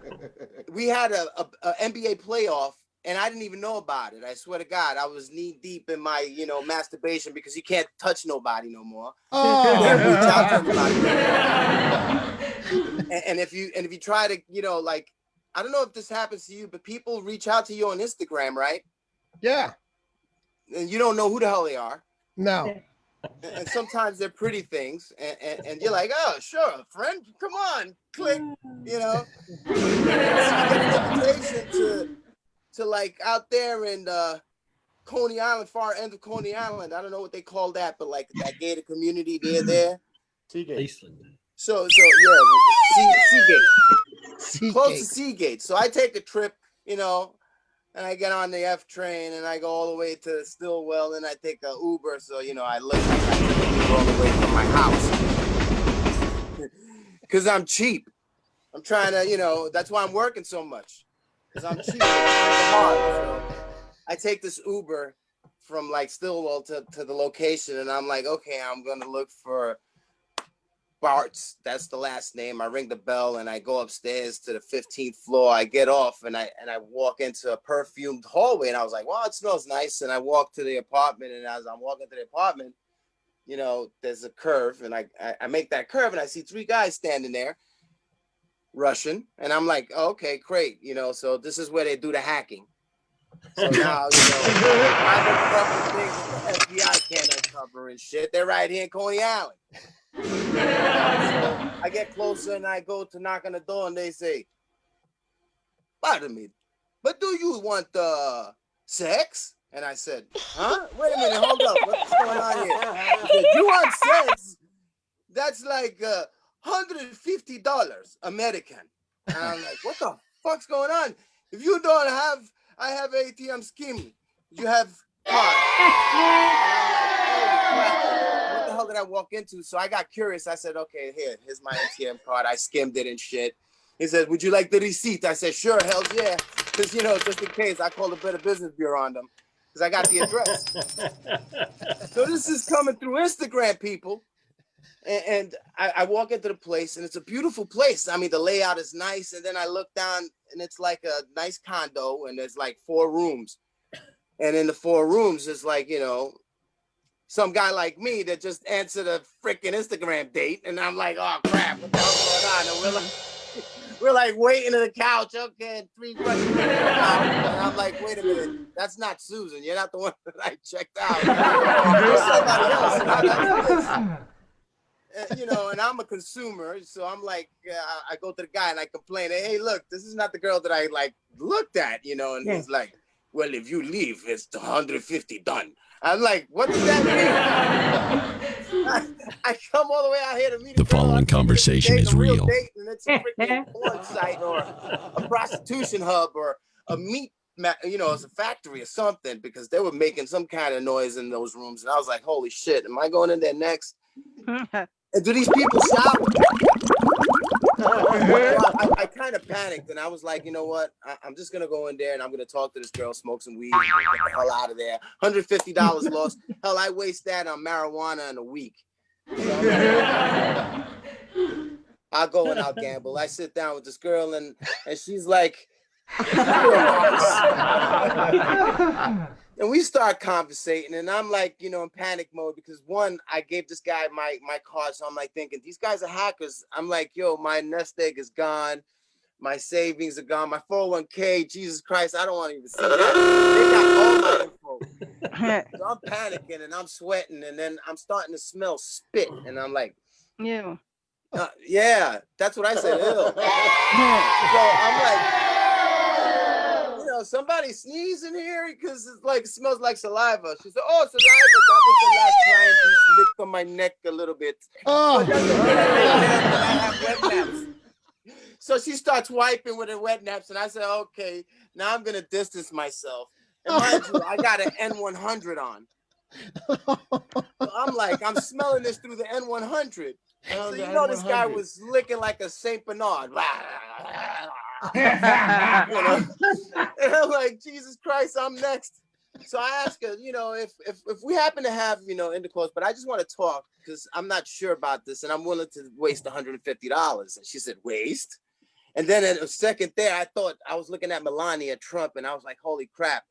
we had a NBA playoff, and I didn't even know about it. I swear to God, I was knee deep in my, you know, masturbation because you can't touch nobody no more. You can't reach out to anybody. And if you try to, you know, like, I don't know if this happens to you, but people reach out to you on Instagram, right? Yeah. And you don't know who the hell they are. No. And sometimes they're pretty things, and you're like, oh, sure, friend, come on, click, you know. And then you get an invitation to like out there in Coney Island, far end of Coney Island. I don't know what they call that, but like that gated community near there. Iceland. So yeah, Seagate. Close to Seagate. So I take a trip, you know, and I get on the F train and I go all the way to Stillwell and I take a Uber. So, you know, I live all the way from my house. Because I'm cheap. I'm trying to, you know, that's why I'm working so much. Because I'm cheap. I'm hard. So I take this Uber from like Stillwell to the location and I'm like, okay, I'm going to look for Bart's, that's the last name. I ring the bell and I go upstairs to the 15th floor. I get off and I walk into a perfumed hallway and I was like, wow, it smells nice. And I walk to the apartment and as I'm walking to the apartment, you know, there's a curve and I make that curve and I see three guys standing there, Russian. And I'm like, oh, okay, great. You know, so this is where they do the hacking. So now, you know, I've been covering things that the FBI can't uncover and shit. They're right here in Coney Island. So I get closer and I go to knock on the door and they say, pardon me, but do you want sex? And I said, huh? Wait a minute, hold up. What's going on here? He said, you want sex? That's like $150 American. And I'm like, what the fuck's going on? If you don't have, I have ATM scheme. You have card. What the hell did I walk into? So I got curious. I said, okay, here's my ATM card. I skimmed it and shit. He said, would you like the receipt? I said, sure, hell yeah. Because, you know, just in case, I called the Better Business Bureau on them because I got the address. So this is coming through Instagram, people. And I walk into the place, and it's a beautiful place. I mean, the layout is nice. And then I look down, and it's like a nice condo, and there's like 4 rooms. And in the 4 rooms, it's like, you know, some guy like me that just answered a freaking Instagram date. And I'm like, oh, crap, what the hell's going on? And we're like waiting on the couch. Okay, 3 questions. And I'm like, wait a minute. That's not Susan. You're not the one that I checked out. There's somebody else. And that's this. You know, and I'm a consumer. So I'm like, I go to the guy and I complain. Hey, look, this is not the girl that I like looked at, you know. And he's like, well, if you leave, it's $150 done. I'm like, what does that mean? I come all the way out here to meet the following conversation is real. Date, and it's a freaking porn site or a prostitution hub or a meat, you know, it's a factory or something because they were making some kind of noise in those rooms. And I was like, holy shit, am I going in there next? And do these people shower? I kind of panicked and I was like, you know what? I'm just going to go in there and I'm going to talk to this girl, smoke some weed, and get the hell out of there. $150 lost. Hell, I waste that on marijuana in a week. So I'll go and I'll gamble. I sit down with this girl and she's like, and we start conversating and I'm like, you know, in panic mode because one, I gave this guy my card. So I'm like thinking these guys are hackers. I'm like, yo, my nest egg is gone. My savings are gone. My 401k, Jesus Christ, I don't want to even see that. They got all my info. So I'm panicking and I'm sweating and then I'm starting to smell spit and I'm like, yeah. Yeah, that's what I said. Ew. So I'm like, somebody sneeze in here because it smells like saliva. She said, "Oh, saliva. That was the last client who licked on my neck a little bit." Oh. But that's okay. I have wet naps. So she starts wiping with her wet naps, and I said, "Okay, now I'm gonna distance myself." And mind you, I got an N100 on. So I'm like, I'm smelling this through the N100. So this guy was licking like a Saint Bernard. And I'm like, Jesus Christ, I'm next. So I asked her, if we happen to have, intercourse, but I just want to talk because I'm not sure about this and I'm willing to waste $150. And she said, waste? And then in a second there, I thought I was looking at Melania Trump and I was like, holy crap.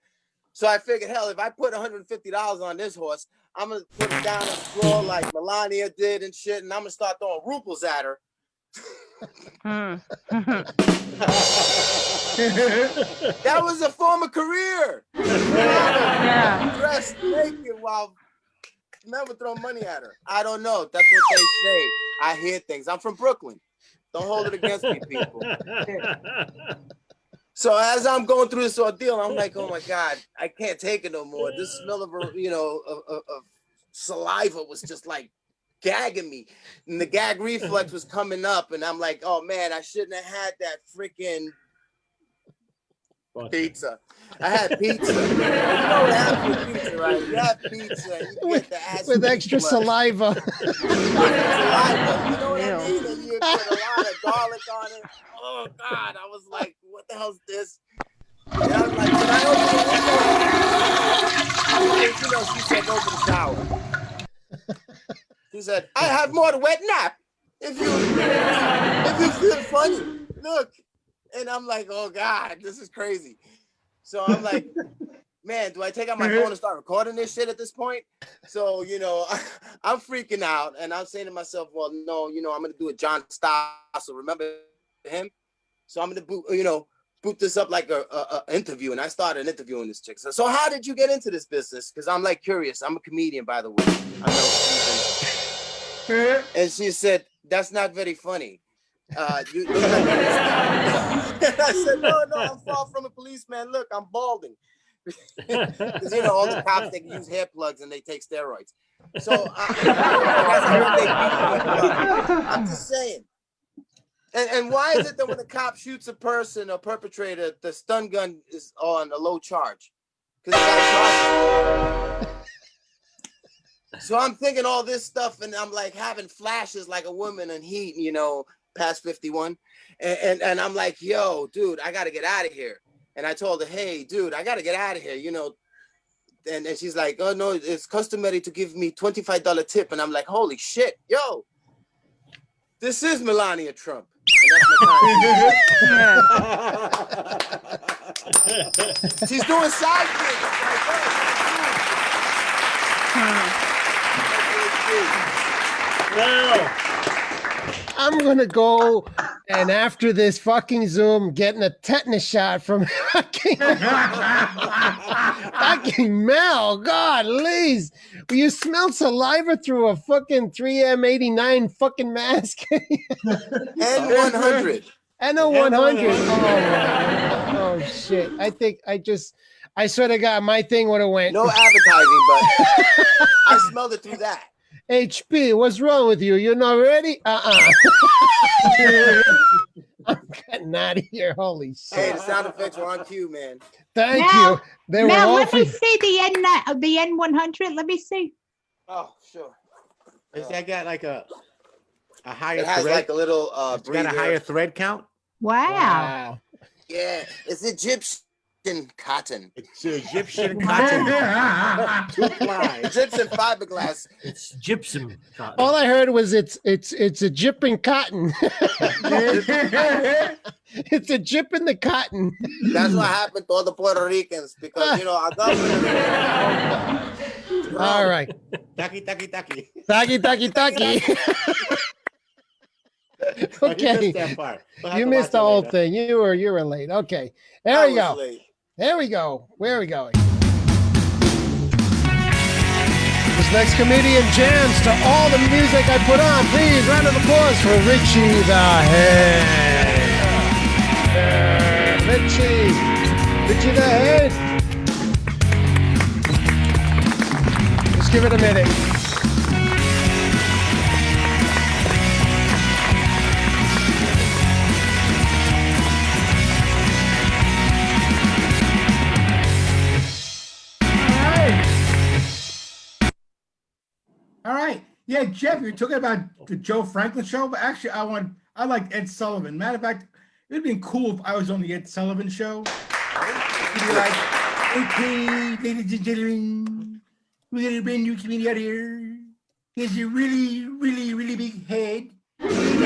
So I figured, hell, if I put $150 on this horse, I'm going to put it down and scroll like Melania did and shit, and I'm going to start throwing ruples at her. That was a former career. Yeah. Dressed naked while men would throw money at her. I don't know. That's what they say. I hear things. I'm from Brooklyn. Don't hold it against me, people. So as I'm going through this ordeal, I'm like, oh my God, I can't take it no more. This smell of saliva was just like gagging me. And the gag reflex was coming up. And I'm like, oh man, I shouldn't have had that freaking pizza. I had pizza. You know what happens with pizza, right? You have pizza and you get the ass with extra saliva. Saliva. You know what I mean? And you put a lot of garlic on it. Oh God, I was like, what the hell's this? And I was like, can I open the window? She said, go to the shower. She said, I have more wet nap. If you feel funny, look. And I'm like, oh God, this is crazy. So I'm like, man, do I take out my phone and start recording this shit at this point? So, I'm freaking out and I'm saying to myself, well, no, I'm going to do a John Stossel. Remember him? So I'm going to boot this up like a interview. And I started interviewing this chick. So how did you get into this business? Because I'm like curious. I'm a comedian, by the way. I know Susan. And she said, that's not very funny. You look like and I said, no, I'm far from a policeman. Look, I'm balding. Because all the cops, they can use hair plugs and they take steroids. So I'm just saying. And why is it that when a cop shoots a person or perpetrator, the stun gun is on a low charge? Because so I'm thinking all this stuff, and I'm like having flashes like a woman in heat, past 51. And I'm like, yo, dude, I got to get out of here. And I told her, hey, dude, I got to get out of here, And she's like, oh, no, it's customary to give me $25 tip. And I'm like, holy shit, yo, this is Melania Trump. And that's my time. She's doing side things. Well, I'm gonna go and after this fucking Zoom, getting a tetanus shot from fucking Mel. God, Liz, you smelled saliva through a fucking 3M89 fucking mask. N100. N100. Oh shit! I swear to God, my thing would have went. No advertising, but I smelled it through that. HP, what's wrong with you? You're not ready? I'm getting out of here. Holy shit. Hey, the sound effects were on cue, man. Thank you. They were all let me see the N100. Let me see. Oh, sure. Has that got like a higher it has thread? like a little it's got a higher thread count? Wow. Yeah, it's Egyptian cotton. It's Egyptian cotton. Egyptian fiberglass. It's gypsum cotton. All I heard was it's a jip in cotton. It's a jip in the cotton. That's what happened to all the Puerto Ricans because our government. All right. Taki. Okay. You missed that part. You missed the whole thing. You were late. Okay. There we go. Late. There we go. Where are we going? next comedian jams to all the music I put on. Please, round of applause for Richie the Head. Richie the Head. Just give it a minute. All right. Yeah, Jeff, you're talking about the Joe Franklin show, but actually I like Ed Sullivan. Matter of fact, it would have been cool if I was on the Ed Sullivan show. You'd be like, okay, ladies and gentlemen, we're gonna bring new comedian out here. He has a really, really, really big head. Richie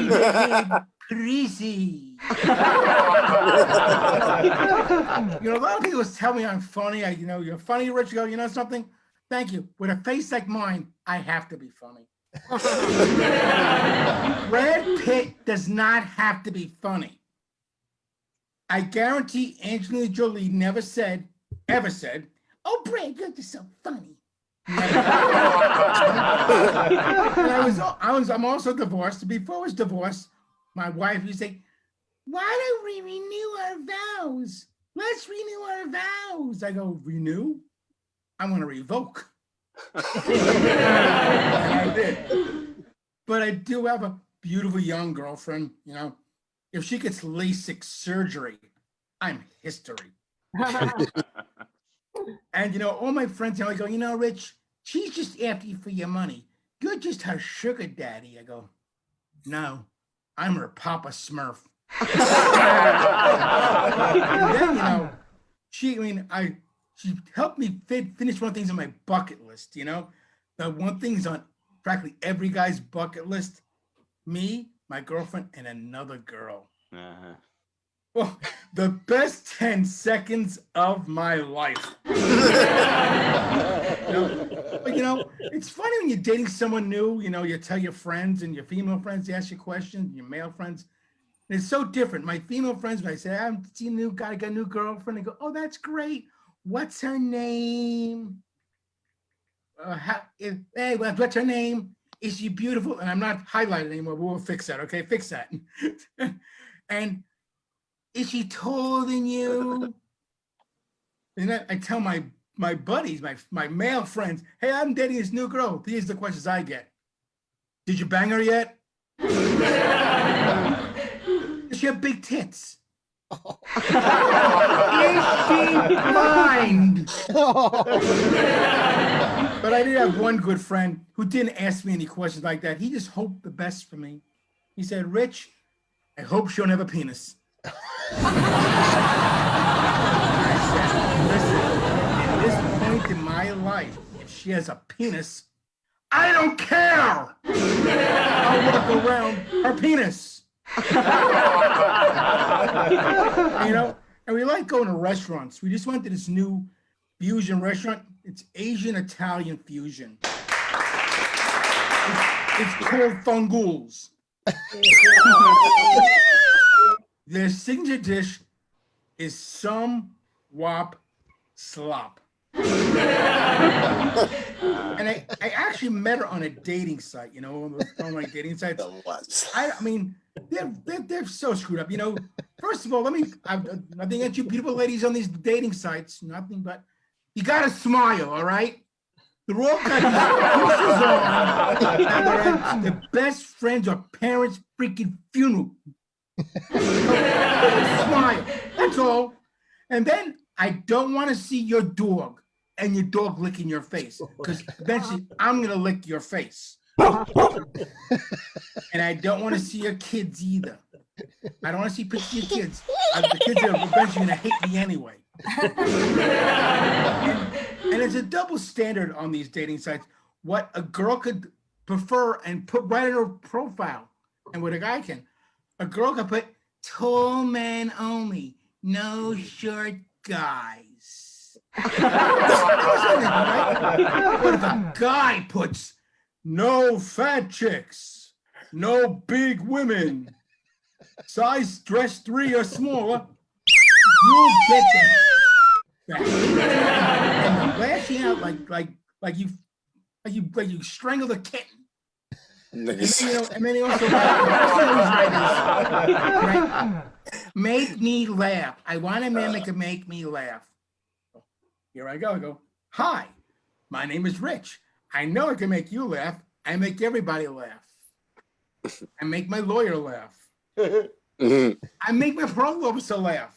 the Head, crazy. You know, a lot of people tell me I'm funny. You're funny, Rich. You go, you know something? Thank you. With a face like mine, I have to be funny. Brad Pitt does not have to be funny. I guarantee Angelina Jolie never said, ever said, "Oh, Brad, you're just so funny." Never. And I'm also divorced. Before I was divorced, my wife used to say, "Why don't we renew our vows? Let's renew our vows." I go, "Renew? I want to revoke." And I did. But I do have a beautiful young girlfriend. You know, if she gets LASIK surgery, I'm history. And, you know, all my friends now, I go, "You know, Rich, she's just after you for your money. You're just her sugar daddy." I go, "No, I'm her Papa Smurf." And then, you know, she helped me finish one of the things on my bucket list, you know? The one thing's on practically every guy's bucket list, me, my girlfriend, and another girl. Uh-huh. Well, the best 10 seconds of my life. But, you know, it's funny when you're dating someone new, you know, you tell your friends and your female friends, they ask you questions, your male friends. And it's so different. My female friends, when I say, "I haven't seen a new guy, got a new girlfriend," they go, "Oh, that's great. What's her name? Hey, what's her name? Is she beautiful?" And I'm not highlighting anymore, but we'll fix that, okay? Fix that. And is she taller than you? And I tell my buddies, my male friends, "Hey, I'm dating this new girl." These are the questions I get. "Did you bang her yet? Does she have big tits? Is she blind?" But I did have one good friend who didn't ask me any questions like that. He just hoped the best for me. He said, "Rich, I hope she don't have a penis." I said, "Listen, at this point in my life, if she has a penis, I don't care. I'll work around her penis." You know, and we like going to restaurants. We just went to this new fusion restaurant. It's Asian Italian fusion. It's called Fungools. Their signature dish is some wop slop. And I actually met her on a dating site, you know, on my dating sites. I mean, they're so screwed up. You know, first of all, nothing against you beautiful ladies on these dating sites, nothing, but you gotta smile, all right? They're all got these pieces on, and they're at their best friends or parents' freaking funeral. Smile, that's all. And then I don't want to see your dog and your dog licking your face, because eventually I'm gonna lick your face. And I don't want to see your kids either. I don't want to see pictures of your kids. The kids are eventually gonna hate me anyway. And it's a double standard on these dating sites. What a girl could prefer and put right in her profile, and what a guy can. A girl could put tall men only, no short guys. What if a guy puts no fat chicks, no big women, size dress 3 or smaller, you'll get the hatred and the lashing out like you strangled a kitten. And then, and then he also right, make me laugh. I want a man that can make me laugh. Here I go. I go, hi, my name is Rich. I know I can make you laugh. I make everybody laugh. I make my lawyer laugh. I make my parole officer laugh.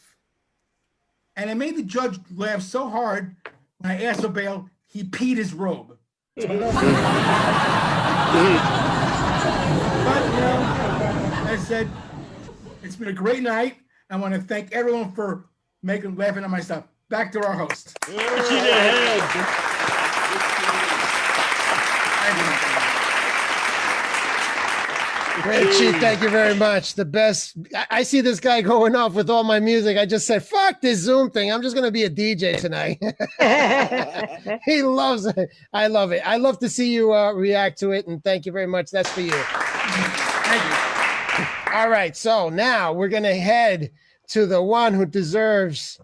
And I made the judge laugh so hard when I asked for bail, he peed his robe. But, I said, it's been a great night. I want to thank everyone for laughing at my stuff. Back to our host. Richie, thank you very much. The best. I see this guy going off with all my music. I just said, fuck this Zoom thing. I'm just going to be a DJ tonight. He loves it. I love it. I love to see you react to it. And thank you very much. That's for you. Thank you. All right. So now we're going to head to the one who deserves.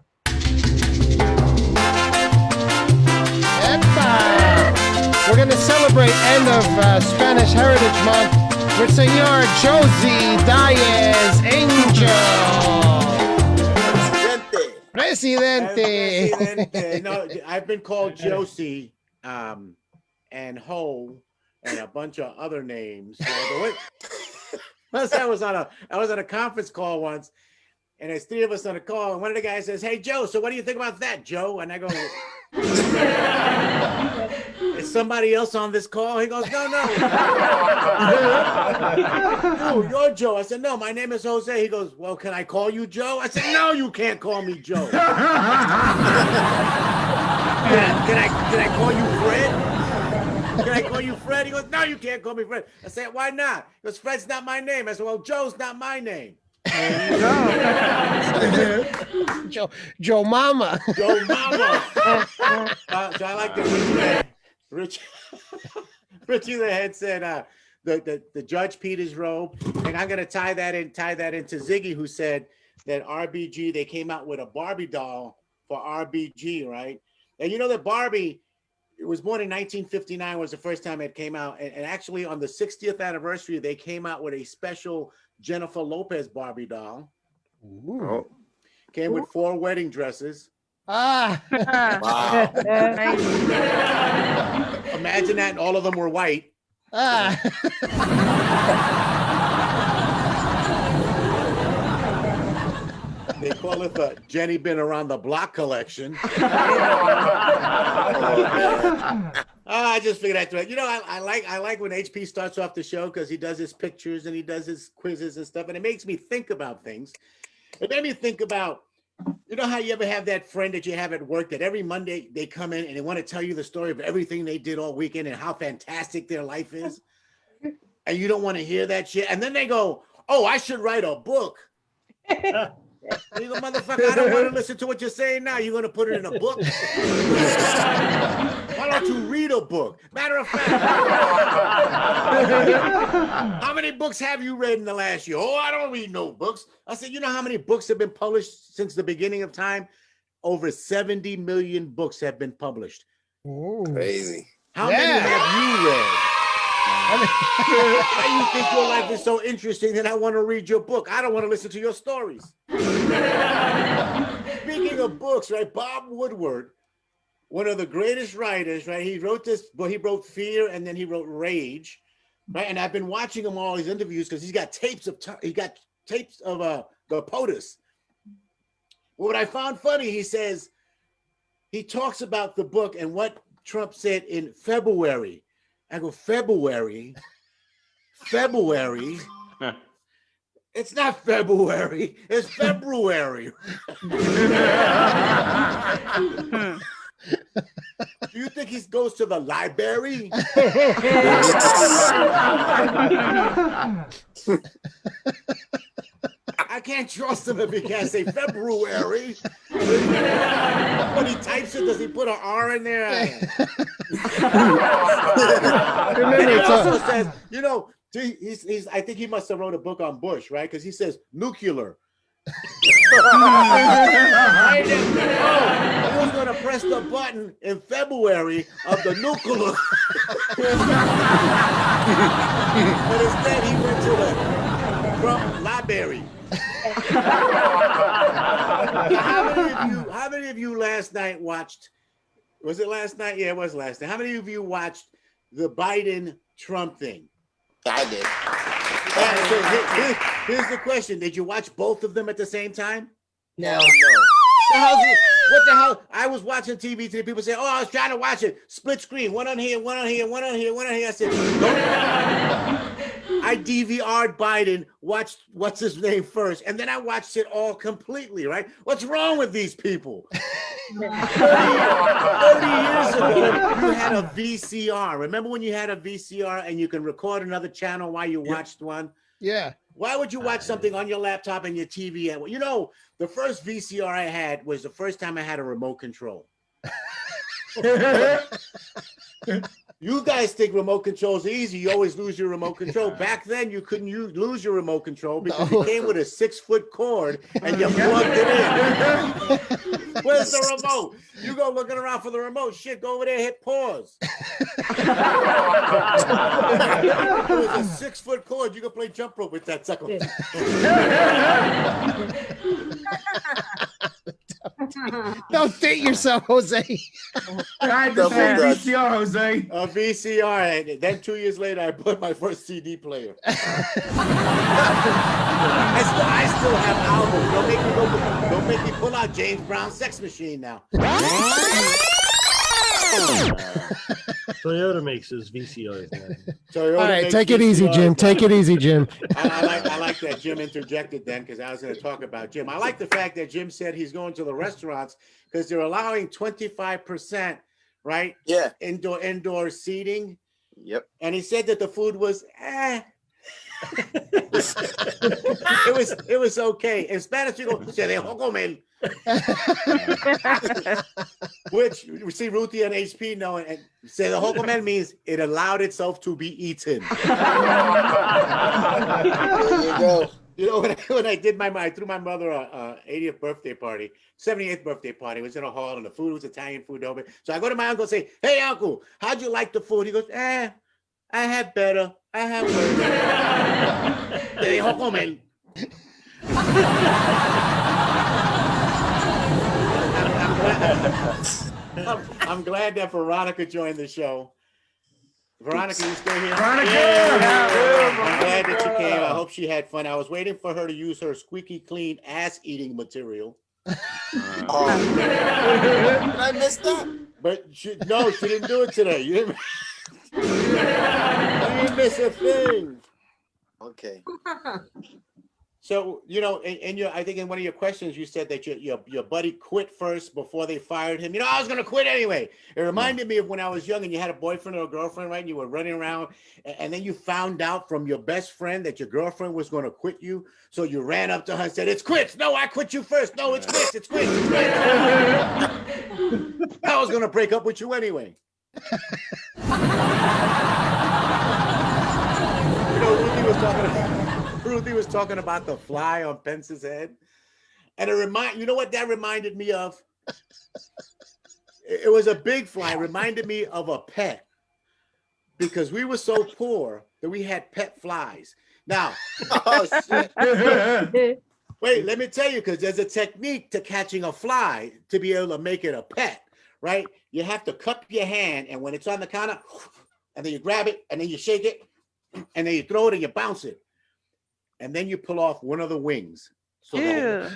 We're going to celebrate end of Spanish Heritage Month with Senor Josie Diaz Angel. Presidente. No, I've been called Josie and Ho and a bunch of other names. I was on a conference call once, and there's three of us on a call, and one of the guys says, "Hey Joe, so what do you think about that, Joe?" And I go, "Is somebody else on this call?" He goes, "No, no, no, you're Joe." I said, "No, my name is Jose." He goes, "Well, can I call you Joe?" I said, "No, you can't call me Joe." Can I call you Fred? Can I call you Fred? He goes, "No, you can't call me Fred." I said, "Why not?" He goes, "Fred's not my name." I said, "Well, Joe's not my name." There you go. Joe Mama. Joe Mama. So I like the Richie the Head said the judge peed his robe, and I'm gonna tie that into Ziggy, who said that RBG, they came out with a Barbie doll for RBG, right? And you know that Barbie, it was born in 1959, was the first time it came out, and actually on the 60th anniversary they came out with a special Jennifer Lopez Barbie doll. Ooh. Came with 4 wedding dresses. Wow. Imagine that, and all of them were white. They call it the Jenny Been Around the Block collection. I just figured I'd throw it. You know, I like when HP starts off the show because he does his pictures and he does his quizzes and stuff, and it makes me think about things. It made me think about, you know how you ever have that friend that you have at work that every Monday they come in and they want to tell you the story of everything they did all weekend and how fantastic their life is, and you don't want to hear that shit, and then they go, "Oh, I should write a book." You go, "Motherfucker, I don't want to listen to what you're saying now. You're going to put it in a book? Why don't you read a book? Matter of fact, how many books have you read in the last year?" "Oh, I don't read no books." I said, "You know how many books have been published since the beginning of time? Over 70 million books have been published." Ooh. Crazy. How many have you read? Why you think your life is so interesting that I want to read your book? I don't want to listen to your stories. Speaking of books, right? Bob Woodward, one of the greatest writers, right? He wrote this, but he wrote Fear and then he wrote Rage, right? And I've been watching him all these interviews because he's got tapes of the POTUS. What I found funny, he says, he talks about the book and what Trump said in February. I go, February? It's not February, it's February. Do you think he goes to the library? I can't trust him if he can't say February. When he types it, does he put an R in there? And he also says, you know, I think he must have wrote a book on Bush, right? Because he says nuclear. I didn't know he was going to press the button in February of the nuclear. But instead, he went to the Trump library. How many of you last night watched? Was it last night? Yeah, it was last night. How many of you watched the Biden Trump thing? I did. So here's the question: did you watch both of them at the same time? No. What the hell? I was watching TV today. People say, "Oh, I was trying to watch it split screen, one on here, one on here, one on here, one on here." I said, I DVR'd Biden, watched what's his name first, and then I watched it all completely. Right? What's wrong with these people? 30 years ago, you had a VCR. Remember when you had a VCR and you can record another channel while you watched one? Yeah. Why would you watch something on your laptop and your TV? You know, the first VCR I had was the first time I had a remote control. You guys think remote controls are easy. You always lose your remote control. Back then, you couldn't lose your remote control because it came with a 6-foot cord and you plugged it in. Where's the remote? You go looking around for the remote. Shit, go over there, hit pause. It was a 6-foot cord. You could play jump rope with that sucker. Don't date yourself, Jose. I just had VCR, Jose. A VCR. And then 2 years later, I put my first CD player. I still have albums. Don't make me pull out James Brown's Sex Machine now. Toyota makes his VCRs now. All right, take it easy, Jim. Take it easy, Jim. I like that Jim interjected then because I was going to talk about Jim. I like the fact that Jim said he's going to the restaurants because they're allowing 25%, right? Yeah. Indoor seating. Yep. And he said that the food was it was okay. In Spanish, you go, se dejó comer. Which we see Ruthie and HP know, and se dejó comer means it allowed itself to be eaten. There you go. You know, when I did I threw my mother a 80th birthday party, 78th birthday party. It was in a hall, and the food was Italian food over. So I go to my uncle and say, "Hey, uncle, how'd you like the food?" He goes, I had better. I had worse. They dejó comer. I'm glad that Veronica joined the show. Veronica, you still here? Veronica! I'm glad that you came. I hope she had fun. I was waiting for her to use her squeaky clean ass-eating material. Did I miss that? But she didn't do it today. You didn't miss a thing. Okay. So, you know, I think in one of your questions, you said that your buddy quit first before they fired him. You know, I was going to quit anyway. It reminded me of when I was young and you had a boyfriend or a girlfriend, right? And you were running around and then you found out from your best friend that your girlfriend was going to quit you. So you ran up to her and said, "It's quits. No, I quit you first. No, it's quits. It's quits. It's quits." I was going to break up with you anyway. You know, Ruthie was talking about the fly on Pence's head. And you know what that reminded me of? It was a big fly. It reminded me of a pet. Because we were so poor that we had pet flies. Now, wait, let me tell you, because there's a technique to catching a fly to be able to make it a pet, right? You have to cup your hand, and when it's on the counter, and then you grab it, and then you shake it, and then you throw it and you bounce it. And then you pull off one of the wings. So wait.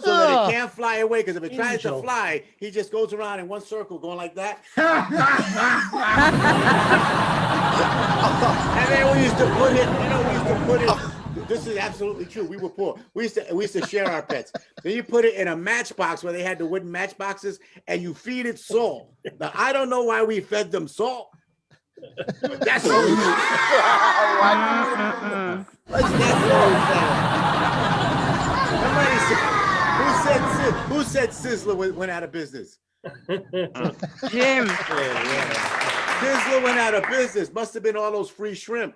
So that it can't fly away, because if it tries to fly, he just goes around in one circle going like that. And then we used to put it, this is absolutely true. We were poor. We used to share our pets. Then you put it in a matchbox where they had the wooden matchboxes, and you feed it salt. Now, I don't know why we fed them salt. But that's what we fed. Who said Sizzler went out of business? Jim. Sizzler went out of business. Must have been all those free shrimp.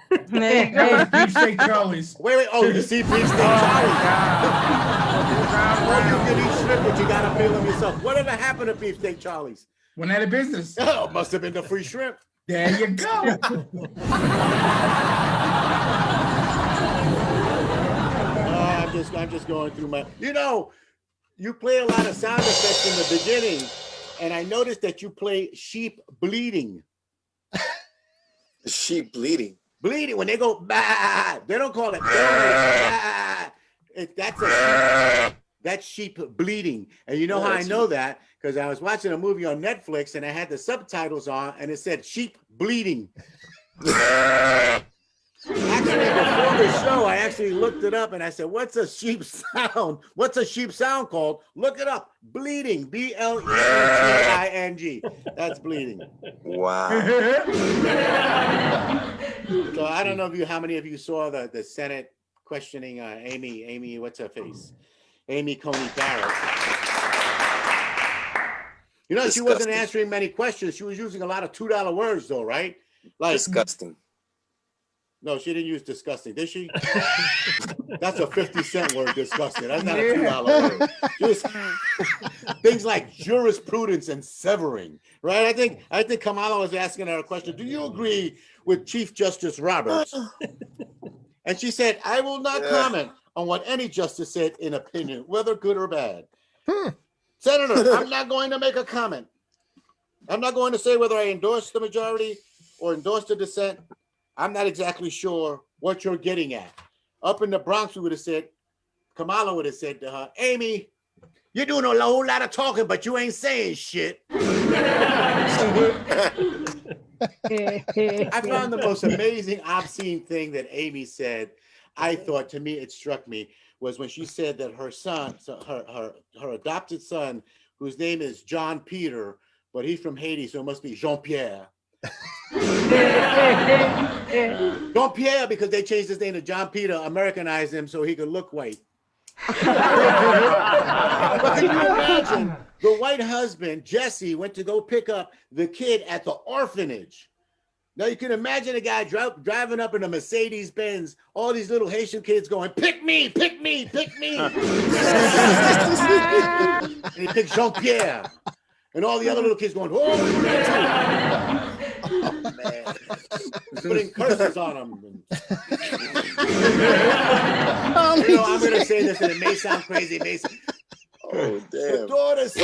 There you That was go. Beefsteak Charlie's. Wait. Oh, you see Beefsteak Charlie. Oh, you can eat shrimp, but you gotta pay them yourself. Whatever happened to Beefsteak Charlie's? Went out of business. Oh, must have been the free shrimp. There you go. I'm just going through my. You know, you play a lot of sound effects in the beginning, and I noticed that you play sheep bleeding. Sheep bleeding. Bleeding when they go bah, they don't call it. Bah. That's sheep bleeding. And you know how I know that? Because I was watching a movie on Netflix and I had the subtitles on and it said sheep bleeding. Actually, before the show, I actually looked it up and I said, what's a sheep sound? What's a sheep sound called? Look it up. Bleeding. B-L-E-D-I-N-G. That's bleeding. Wow. So I don't know how many of you saw the Senate questioning Amy, what's her face? Amy Coney Barrett. You know, she wasn't answering many questions. She was using a lot of $2 words though, right? Like disgusting. No, she didn't use disgusting, did she? That's a 50-cent word, disgusting. That's not a $2 word. Just things like jurisprudence and severing, right? I think Kamala was asking her a question. Do you agree with Chief Justice Roberts? And she said, I will not comment on what any justice said in opinion, whether good or bad. Senator, I'm not going to make a comment. I'm not going to say whether I endorse the majority or endorse the dissent. I'm not exactly sure what you're getting at. Up in the Bronx, we would have said, Kamala would have said to her, Amy, you're doing a whole lot of talking, but you ain't saying shit. I found the most amazing, obscene thing that Amy said. I thought, to me, it struck me, was when she said that her son, her adopted son, whose name is John Peter, but he's from Haiti, so it must be Jean-Pierre. Jean-Pierre, because they changed his name to John Peter, Americanized him so he could look white. But can you imagine the white husband, Jesse, went to go pick up the kid at the orphanage. Now you can imagine a guy driving up in a Mercedes Benz, all these little Haitian kids going, pick me, pick me, pick me. And he picked Jean-Pierre. And all the other little kids going, oh, we were oh man. Putting curses on them. You know, I'm going to say this and it may sound crazy. It may sound... Oh, damn. The daughter's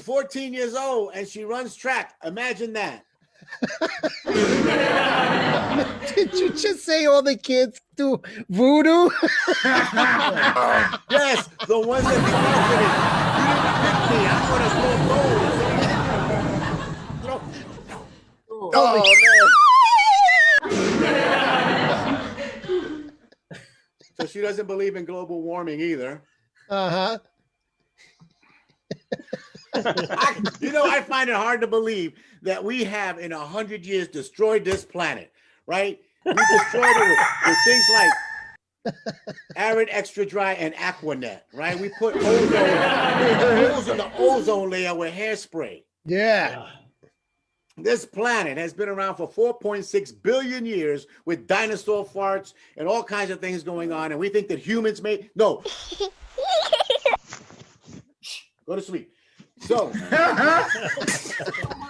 14 years old and she runs track. Imagine that. Did you just say all the kids do voodoo? Yes, the ones that be confident. You didn't pick me. I'm going to throw gold. So she doesn't believe in global warming either. Uh-huh. I find it hard to believe that we have in 100 years destroyed this planet, right? We destroyed it with things like Arid, Extra Dry, and Aquanet, right? We put holes in the ozone layer with hairspray. Yeah. This planet has been around for 4.6 billion years with dinosaur farts and all kinds of things going on, and we think that humans no. Go to sleep. So,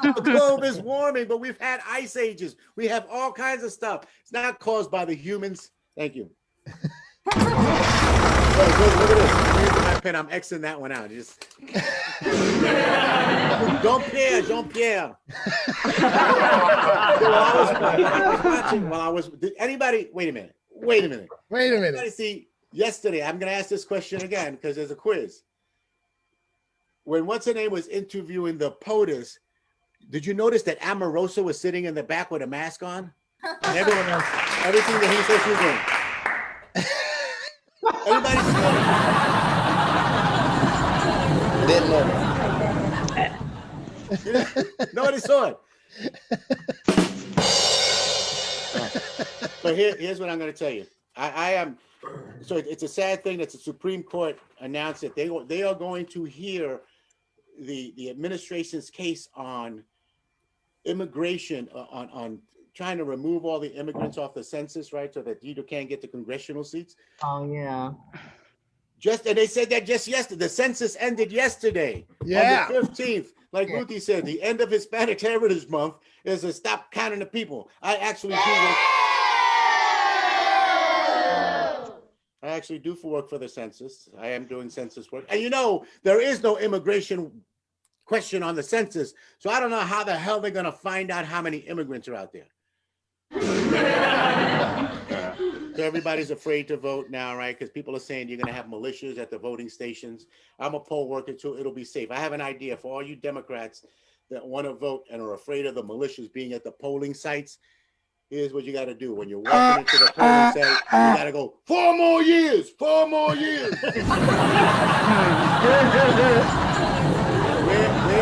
the globe is warming, but we've had ice ages. We have all kinds of stuff. It's not caused by the humans. Thank you. Look at this. Here's my pen. I'm Xing that one out. Just Jean-Pierre. Anybody? Wait a minute. Anybody see yesterday? I'm going to ask this question again because there's a quiz. When what's her name was interviewing the POTUS, did you notice that Amorosa was sitting in the back with a mask on? And everything that he said she was doing. Everybody saw it. Nobody saw it. So here's what I'm going to tell you. I am. So it's a sad thing that the Supreme Court announced that they are going to hear the administration's case on immigration, on trying to remove all the immigrants off the census, right? So that you can't get the congressional seats. Oh, yeah. And they said that just yesterday. The census ended yesterday. Yeah. On the 15th. Like Ruthie said, the end of Hispanic Heritage Month is to stop counting the people. I actually do work for the census. I am doing census work. And there is no immigration question on the census. So I don't know how the hell they're going to find out how many immigrants are out there. So everybody's afraid to vote now, right? Because people are saying you're going to have militias at the voting stations. I'm a poll worker too. It'll be safe. I have an idea for all you Democrats that want to vote and are afraid of the militias being at the polling sites. Here's what you got to do. When you're walking into the polling site, you got to go, 4 more years, 4 more years. Wear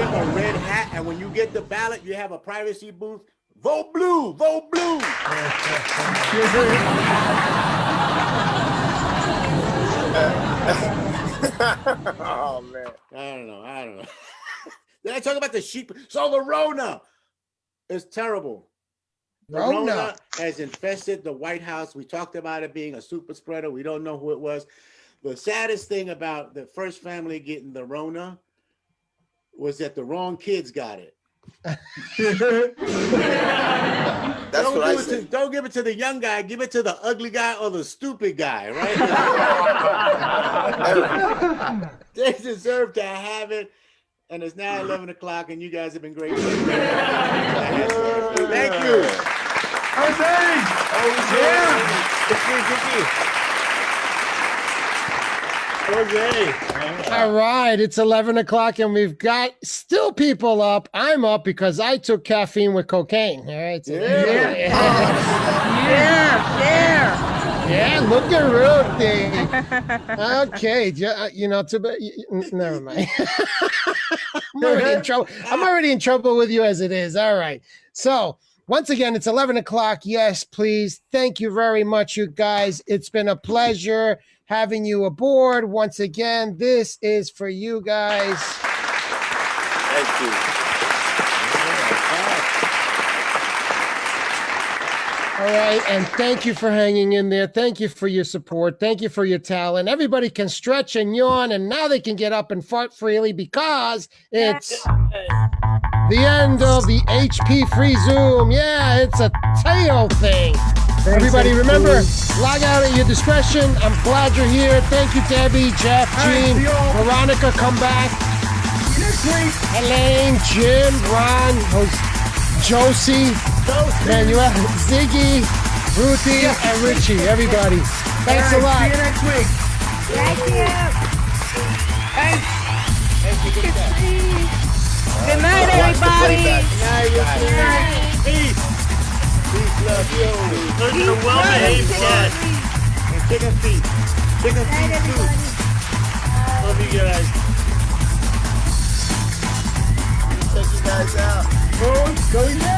a red hat, and when you get the ballot, you have a privacy booth. Vote blue, vote blue. Oh man. I don't know. Then I talk about the sheep. So the Rona is terrible. The Rona has infested the White House. We talked about it being a super spreader. We don't know who it was. The saddest thing about the first family getting the Rona was that the wrong kids got it. Don't give it to the young guy. Give it to the ugly guy or the stupid guy, right? They deserve to have it. And it's now 11 o'clock, and you guys have been great. Thank you. Jose. All right, it's 11 o'clock and we've got still people up. I'm up because I took caffeine with cocaine. All right. So yeah, look at Ruthie. Okay, never mind. I'm already in trouble. I'm already in trouble with you as it is. All right. So once again, it's 11 o'clock. Yes, please. Thank you very much, you guys. It's been a pleasure having you aboard. Once again, this is for you guys. Thank you. All right, and thank you for hanging in there. Thank you for your support. Thank you for your talent. Everybody can stretch and yawn, and now they can get up and fart freely because it's the end of the HP Free Zoom. Yeah, it's a tail thing. Everybody, remember, log out at your discretion. I'm glad you're here. Thank you, Debbie, Jeff, Gene, Veronica, come back. Elaine, Jim, Ron, Josie, Manuel, Ziggy, Ruthie, and Richie. Everybody, thanks a lot. See you next week. Thank you. Thanks. Good night, everybody. Good night. Peace. Peace, love you. Those are the well-behaved cats. And chicken feet. Chicken feet too. Love you guys. Check you guys out. Going down.